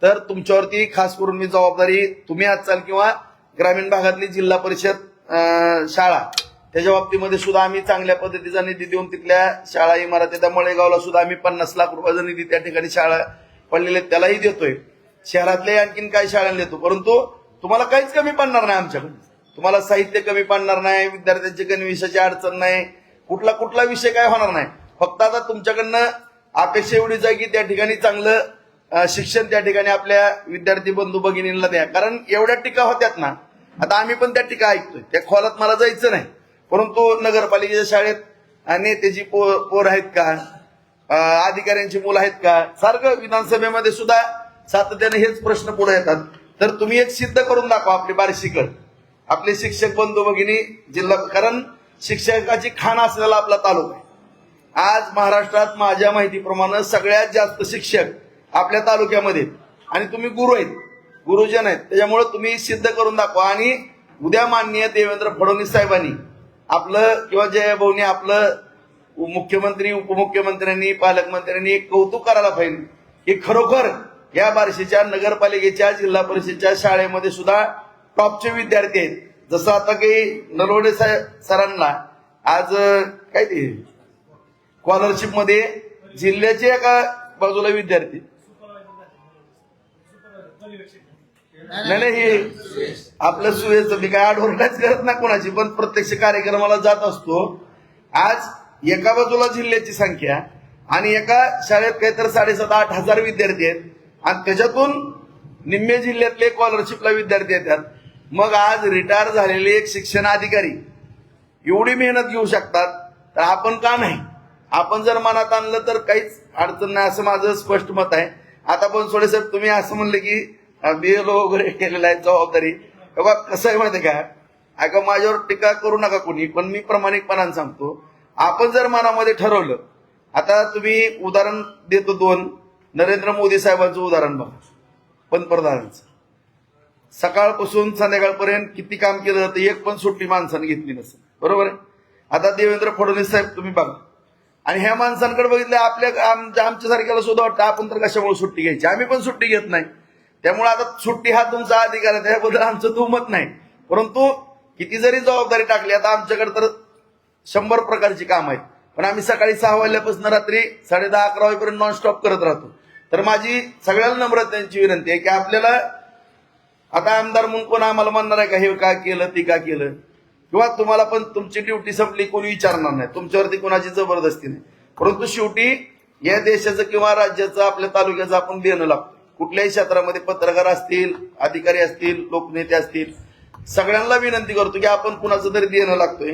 तर तुमच्यावरती खास करून मी जबाबदारी तुम्ही असाल किंवा ग्रामीण भागातली जिल्हा परिषद शाळा त्याच्या बाबतीमध्ये सुद्धा आम्ही चांगल्या पद्धतीचा निधी देऊन तिथल्या शाळा इमारती, त्या मळेगावला सुद्धा आम्ही 50 लाख रुपयाचा निधी त्या ठिकाणी शाळा पडलेले त्यालाही देतोय. शहरातल्या आणखीन काही शाळांना देतो, परंतु तुम्हाला काहीच कमी पडणार नाही आमच्याकडून. तुम्हाला साहित्य कमी पडणार नाही, विद्यार्थ्यांची गणवेशाची अडचण नाही, कुठला विषय काय होणार नाही. फक्त आता तुमच्याकडनं अपेक्षा एवढीच आहे की त्या ठिकाणी चांगलं शिक्षण त्या ठिकाणी आपल्या विद्यार्थी बंधू भगिनींना द्या. कारण एवढ्या टीका होत्यात ना, आता आम्ही पण त्या टीका ऐकतोय. त्या खोलात मला जायचं नाही, परंतु नगरपालिकेच्या शाळेत नेत्याची पोर आहेत का, अधिकाऱ्यांची मुलं आहेत का, सारखं विधानसभेमध्ये सुद्धा सातत्याने हेच प्रश्न पुढे येतात. तर तुम्ही एक सिद्ध करून दाखवा आपली बार्शीकर, आपले शिक्षक बंधू भगिनी जिल्हा, कारण शिक्षकाची खाण असलेला आपला तालुका आहे. आज महाराष्ट्रात माझ्या माहितीप्रमाणे सगळ्यात जास्त शिक्षक आपल्या तालुक्यामध्ये आणि तुम्ही गुरु आहेत, गुरुजन आहेत. त्याच्यामुळे तुम्ही सिद्ध करून दाखवा. आणि उद्या माननीय देवेंद्र फडणवीस साहेबांनी आपलं किंवा जयभाऊनी आपलं मुख्यमंत्री उपमुख्यमंत्र्यांनी पालकमंत्र्यांनी एक कौतुक करायला पाहिजे की खरोखर या बार्शीच्या नगरपालिकेच्या जिल्हा परिषदेच्या शाळेमध्ये सुद्धा टॉपचे विद्यार्थी आहेत. जसं आता काही नलवडे सरांना आज काय ते स्कॉलरशिप मध्ये जिल्ह्याचे एका बाजूला विद्यार्थी नाही हे आपलं सुयचं मी काय ॲडव्हर्टाईज करत नाही कोणाची, पण प्रत्यक्ष कार्यक्रमाला जात असतो. आज एका बाजूला जिल्ह्याची संख्या आणि एका शाळेत काहीतरी 7,500-8 हजार विद्यार्थी आहेत आणि त्याच्यातून निम्मे जिल्ह्यातले स्कॉलरशिपला विद्यार्थी येतात. मग आज रिटायर झालेले एक शिक्षण अधिकारी एवढी मेहनत घेऊ शकतात, तर आपण का नाही? आपण जर मनात आणलं तर काहीच अडचण नाही असं माझं स्पष्ट मत आहे. आता पण सोडे साहेब तुम्ही असं म्हणले की बीएलओ वगैरे केलेलं आहे जबाबदारी. बघा कसं आहे माहिती का, ऐका माझ्यावर टीका करू नका कोणी, पण मी प्रामाणिकपणाने सांगतो, आपण जर मनामध्ये ठरवलं, आता तुम्ही उदाहरण देतो 2, नरेंद्र मोदी साहेबांचं उदाहरण बघा, पंतप्रधानांचं. सकाळपासून संध्याकाळपर्यंत किती काम केलं जातं, एक पण सुट्टी माणसाने घेतली नसेल, बरोबर आहे. आता देवेंद्र फडणवीस साहेब तुम्ही बघा, आणि ह्या माणसांकडे बघितलं आमच्यासारख्याला सुद्धा वाटतं आपण तर कशामुळे सुट्टी घ्यायची, आम्ही पण सुट्टी घेत नाही. त्यामुळे आता सुट्टी हा तुमचा अधिकार आहे, त्याबद्दल आमचं दुमत नाही. परंतु किती जरी जबाबदारी टाकली, आता आमच्याकडे तर 100 प्रकारची काम आहेत, पण आम्ही सकाळी 6 वाजल्यापासून रात्री 10:30-11 वाजेपर्यंत नॉनस्टॉप करत राहतो. तर माझी सगळ्याला नम्रतेची विनंती आहे की आपल्याला आता आमदार म्हणून कोण आम्हाला म्हणणार आहे का हे का केलं ते का केलं, किंवा तुम्हाला पण तुमची ड्युटी संपली कोणी विचारणार नाही, तुमच्यावरती कोणाची जबरदस्ती नाही. परंतु शेवटी या देशाचं किंवा राज्याचं आपल्या तालुक्याचं आपण देणं लागतो. कुठल्याही क्षेत्रामध्ये पत्रकार असतील, अधिकारी असतील, लोकनेते असतील, सगळ्यांना विनंती करतो की आपण कुणाचं तरी देणं लागतोय.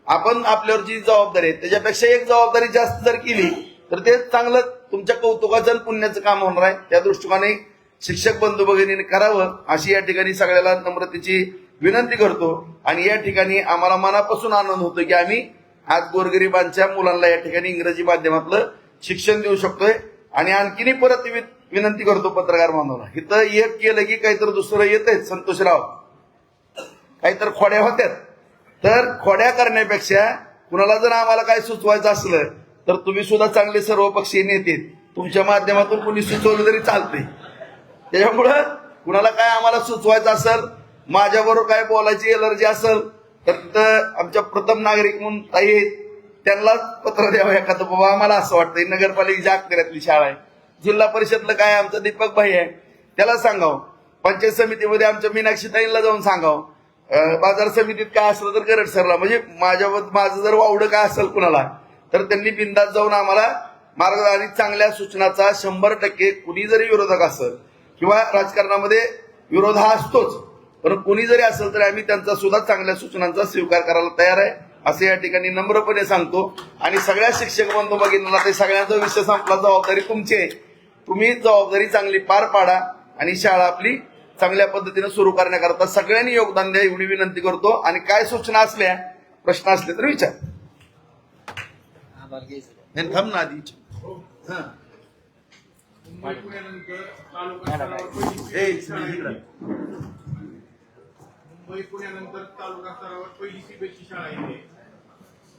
आपण आपल्यावर जी जबाबदारी आहे त्याच्यापेक्षा एक जबाबदारी जास्त जर केली तर ते चांगलं तुमच्या कौतुकाचं आणि पुण्याचं काम होणार आहे. त्या दृष्टीने शिक्षक बंधू भगिनींनी करावं अशी या ठिकाणी सगळ्याला नम्रतेची विनंती करतो. आणि या ठिकाणी आम्हाला मनापासून आनंद होतो की आम्ही आज गोरगरिबांच्या मुलांना या ठिकाणी इंग्रजी माध्यमातलं शिक्षण देऊ शकतोय. आणि आणखीनही परत विनंती करतो पत्रकार बांधवांना, इथं एक केलं की काहीतरी दुसरं येतंय. संतोषराव काहीतरी खोड्या होत्यात, तर खोड्या करण्यापेक्षा कुणाला जर आम्हाला काय सुचवायचं असलं तर तुम्ही सुद्धा चांगले सर्वपक्षीय नेते, तुमच्या माध्यमातून कुणी सुचवलं तरी चालतंय. त्याच्यामुळं कुणाला काय आम्हाला सुचवायचं असेल, माझ्याबरोबर काय बोलायची एलर्जी असेल तर तिथं आमच्या प्रथम नागरिक म्हणून ताई आहेत, त्यांनाच पत्र द्यावं एखादं, बाबा आम्हाला असं वाटतंय नगरपालिकेच्या अखत्यारीतली शाळा आहे. जिल्हा परिषदला काय आमचं दीपक भाई आहे, त्याला सांगावं. पंचायत समितीमध्ये आमच्या मीनाक्षीताईंना जाऊन सांगावं. बाजार समितीत काय असलं तर करत सरला, म्हणजे माझं जर वावडं काय असेल कुणाला तर त्यांनी बिंदास जाऊन आम्हाला मार्ग आणि चांगल्या सूचनाचा 100% कुणी जरी विरोधक असेल किंवा राजकारणामध्ये विरोध हा असतोच, पण कुणी जरी असेल तरी आम्ही त्यांचा सुद्धा चांगल्या सूचनांचा स्वीकार करायला तयार आहे असं या ठिकाणी नम्रपणे सांगतो. आणि सगळ्या शिक्षक बंधू भगिनींना ते सगळ्यांचा विषय संपला, जबाबदारी तुमची आहे. तुम्ही जबाबदारी चांगली पार पाडा आणि शाळा आपली चांगल्या पद्धतीने सुरू करण्याकरता सगळ्यांनी योगदान द्या एवढी विनंती करतो. आणि काय सूचना असल्या, प्रश्न असले तर विचार. थांब ना आधी. मुंबई पुण्यानंतर तालुका स्तरावर पहिली शाळा आहे. मुंबई पुण्यानंतर तालुका स्तरावर पहिली सीबीएसई शाळा येते.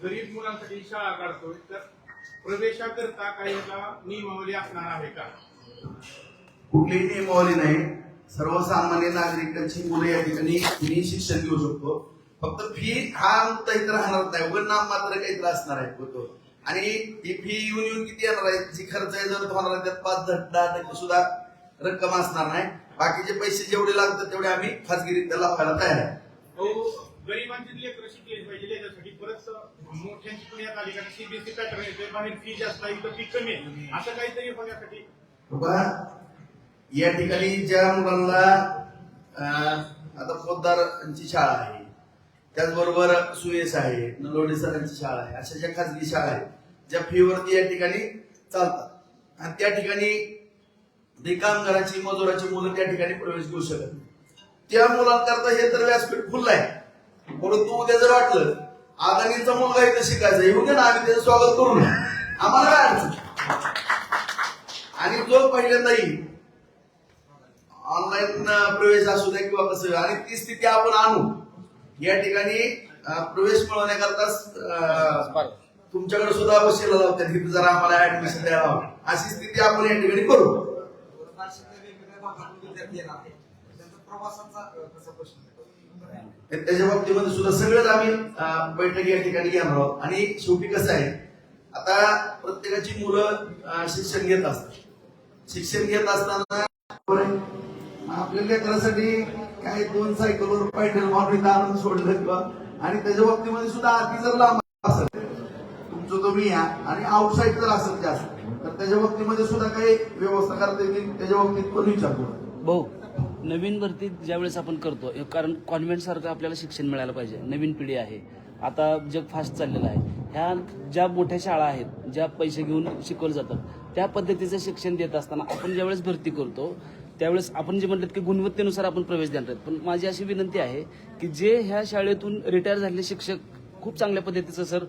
गरीब मुलांसाठी ही शाळा काढतोय, तर प्रवेशाकरता काही नियमावली असणार आहे का? कुठलीही नियमावली नाही. सर्वसामान्य नागरिकांची मुलं या ठिकाणी कुणीही शिक्षण घेऊ शकतो. फक्त फी हा मुद्दा इथं राहणार नाही, उघड नाम मात्र काहीतरी असणार आहे होतो. आणि ही फी येऊन किती येणार आहे, जी खर्च आहे जर तुम्हाला त्यात 5-10% सुद्धा रक्कम असणार नाही. बाकीचे पैसे जेवढे लागतात तेवढे आम्ही खासगीरित्या लावायला तयार आहे. गरिबांची लेकरं शिकले पाहिजे, याच्यासाठी परत मोठ्यांची पुण्यात आली कारण सीबीएसई पॅटर्न येते, बाहेर फी जास्त आहे, इथं फी कमी आहे, असं काहीतरी होण्यासाठी. या ठिकाणी ज्या मुलांना आता पोद्दारांची शाळा आहे, त्याचबरोबर सुयश आहे, नलोडे सरांची शाळा आहे, अशा ज्या खासगी शाळा आहेत ज्या फीवरती या ठिकाणी चालतात आणि त्या ठिकाणी कामगाराची मजुराची मुलं त्या ठिकाणी प्रवेश घेऊ शकत नाही. त्या मुलांकरता हे तर व्यासपीठ खुलं आहे. परंतु उद्या जर वाटलं अदानीचा मुलगा इथं शिकायचा, येऊन दे ना, आम्ही त्याचं स्वागत करू ना, आम्हाला काय अडचण. आणि जो पहिल्यांदा येईल ऑनलाईन प्रवेश असू द्या किंवा कसं, आणि ती स्थिती आपण आणू. या ठिकाणी प्रवेश मिळवण्याकरता तुमच्याकडे सुद्धा वशिला लावतात की जरा आम्हाला ऍडमिशन द्यायला हवं, अशी स्थिती आपण या ठिकाणी करू. त्याच्या बाबतीमध्ये सुद्धा सगळंच आम्ही बैठक या ठिकाणी घेणार आहोत. आणि शेवटी कसं आहे, आता प्रत्येकाची मुलं शिक्षण घेत असतात. शिक्षण घेत असताना आपल्या लेकरासाठी काही 2 सायकलवर पैठण मारून आणून सोडलं किंवा, आणि त्याच्या बाबतीमध्ये सुद्धा अति जर लांब असेल तुमचं तुम्ही या आणि आउटसाईड जर असेल जास्त तर त्याच्या बाबतीमध्ये सुद्धा काही व्यवस्था करता येईल. त्याच्या बाबतीत पण विचारतो भाऊ. नवीन भरती ज्यावेळेस आपण करतो, कारण कॉन्व्हेंट सारखं आपल्याला शिक्षण मिळायला पाहिजे. नवीन पिढी आहे, आता जग फास्ट चाललेलं आहे. ह्या ज्या मोठ्या शाळा आहेत, ज्या पैसे घेऊन शिकवलं जातं, त्या पद्धतीचं शिक्षण देत असताना आपण ज्यावेळेस भरती करतो त्यावेळेस आपण जे म्हणतात की गुणवत्तेनुसार आपण प्रवेश देणार आहेत. पण माझी अशी विनंती आहे की जे ह्या शाळेतून रिटायर झालेले शिक्षक खूप चांगल्या पद्धतीचं सर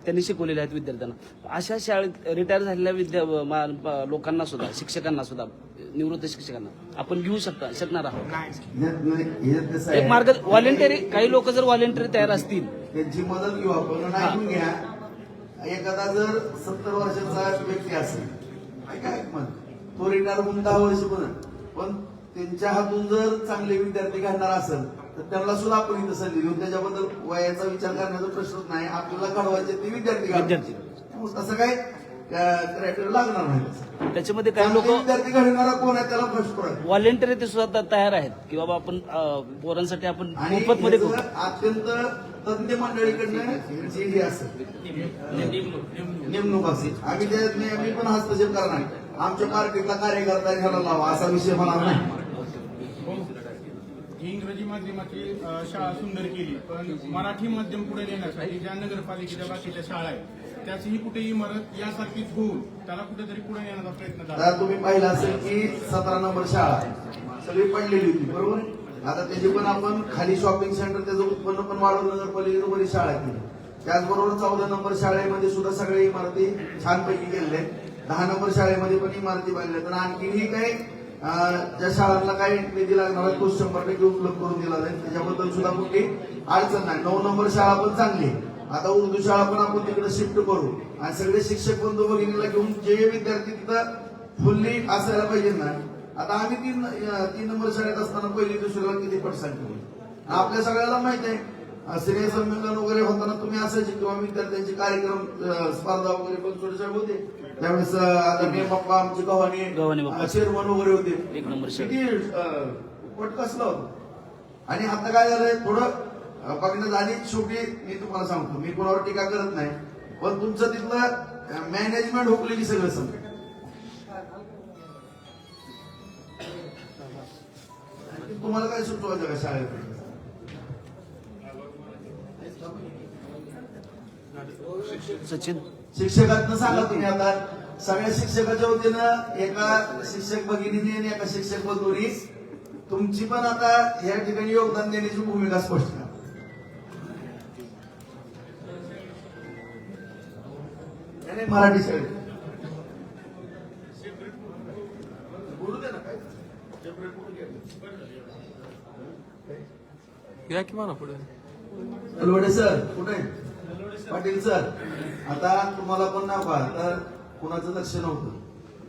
त्यांनी शिकवलेले आहेत विद्यार्थ्यांना, अशा शाळेत रिटायर झालेल्या लोकांना सुद्धा, शिक्षकांना सुद्धा, निवृत्त शिक्षकांना आपण घेऊ शकणार आहोत. एक मार्ग व्हॉलेंटरी, काही लोक जर व्हॉलेंटरी तयार असतील त्यांची मदत घेऊ आपण. ऐकून घ्या, एखादा जर 70 वर्षाचा व्यक्ती असेल, काय तो रिटायर होऊन 10 वर्ष पण त्यांच्या हातून जर चांगले विद्यार्थी घडणार असेल तर त्यांना सुद्धा आपण इथं संधी देऊ. त्याच्याबद्दल वयाचा विचार करण्याचा प्रश्नच नाही. आपल्याला घडवायचे ते विद्यार्थी तसं काय क्रायटेरिया लागणार नाही. त्याच्यामध्ये काही लोक विद्यार्थी घडणारा कोण आहे त्याला फर्स्ट व्हॉलेंटरी ते सुद्धा तयार आहेत की बाबा आपण पोरांसाठी आपण आणि मोफत मध्ये करू. अत्यंत तज्ञ मंडळीकडनं जी ही असेल नेमणूक असेल, आम्ही त्यात नेहमी पण हस्तक्षेप करणार. आमच्या पार्टीतला कार्यकर्ता घ्यायला लावा असा विषय होणार नाही. इंग्रजी माध्यमाची शाळा सुंदर केली, पण मराठी माध्यम पुढे नेण्यासाठी ज्या नगरपालिकेच्या बाकीच्या शाळा आहेत त्याचीही कुठे इमारत यासारखीच होऊन त्याला कुठेतरी पुढे नेण्याचा प्रयत्न झाला. आता तुम्ही पाहिलं असेल की 17 नंबर शाळा सगळी पडलेली होती, बरोबर. आता त्याची पण आपण खाली शॉपिंग सेंटर त्याचं उत्पन्न पण वाढवून नगरपालिकेने बरी शाळा केली. त्याचबरोबर 14 नंबर शाळेमध्ये सुद्धा सगळ्या इमारती छानपैकी केलेल्या आहेत. 10 नंबर शाळेमध्ये पण इमारती बांधल्या. तर आणखीही काही ज्या शाळांना काही निधी लागणार आहे तो 100% उपलब्ध करून दिला जाईल. त्याच्याबद्दल सुद्धा कुठली अडचण नाही. 9 नंबर शाळा पण चांगली आहे. आता उर्दू शाळा पण आपण तिकडे शिफ्ट करू आणि सगळे शिक्षक बंधू भगिनीला घेऊन जे विद्यार्थी तिथं फुल्ली असायला पाहिजे ना. आता आम्ही 3 नंबर शाळेत असताना पहिली दुसरीला किती पट सांगतो आपल्या सगळ्याला माहित आहे. स्नेह संमेलन वगैरे होताना तुम्ही असायचे किंवा विद्यार्थ्यांचे कार्यक्रम स्पर्धा वगैरे पण छोटे होते त्यावेळेस आदरणीय बाप्पा आमचे गव्हाणे गव्हाणे बाप्पा. चेअरमन वगैरे होते एक नंबर शेड. किती पट कसलं होतं आणि आता काय झालंय थोडं बघण्यात आणि शेवटी मी तुम्हाला सांगतो मी कोणावर टीका करत नाही पण तुमचं तिथलं मॅनेजमेंट हुकलेली सगळं समजा तुम्हाला काय सुचवायचं का शाळेत सचिन शिक्षकांना सांगा तुम्ही आता सगळ्या शिक्षकाच्या वतीनं एका शिक्षक भगिनीने आणि एका शिक्षक बंधूंनी तुमची पण आता या ठिकाणी योगदान देण्याची भूमिका स्पष्ट करा नाही, मराठी शाळेत बोलू दे ना काय separate बोलू घ्या. या की म्हणा पुढे तलवडे सर कुठे पाटील सर आता तुम्हाला पण नाव का तर कुणाचं लक्ष नव्हतं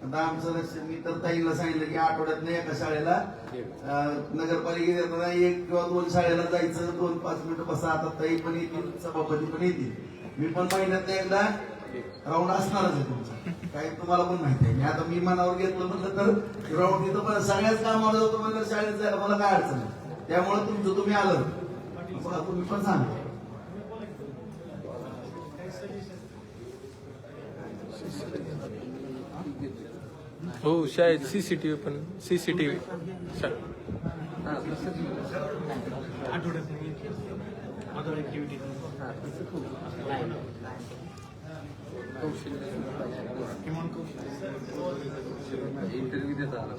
आता आमचं लक्ष मी तर ताईला सांगितलं की आठवड्यात एका शाळेला नगरपालिकेत येताना 1 किंवा 2 शाळेला जायचं 2-5 मिनिटं बसा आता ताई पण येतील सभापती पण येतील मी पण महिन्यात एकदा राऊंड असणारच आहे तुमचा काही तुम्हाला पण माहिती आहे आता मी मनावर घेतलं म्हटलं तर राऊंड तिथं पण सगळ्याच कामावर जातो म्हणलं शाळेत जायला मला काय अडचण नाही त्यामुळे तुमचं तुम्ही आलं तुम्ही पण सांगा हो शाळेत सीसीटीव्ही पण सीसीटीव्ही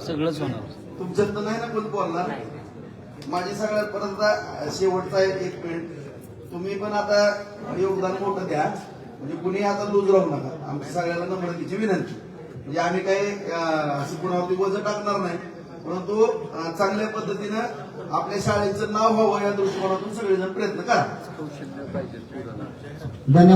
सगळंच होणार. तुमच्यात तर नाही ना कोण बोलणार माझी सगळ्यात परत शेवटचा एक मिनिट तुम्ही पण आता योगदान मोठं द्या म्हणजे कुणी आता लूज राहू नका आमच्या सगळ्याला नम्रतेची विनंती म्हणजे आम्ही काही असं कुणावरती वजन टाकणार नाही परंतु चांगल्या पद्धतीनं आपल्या शाळेचं नाव व्हावं या दृष्टिकोनातून सगळेजण प्रयत्न करा धन्यवाद.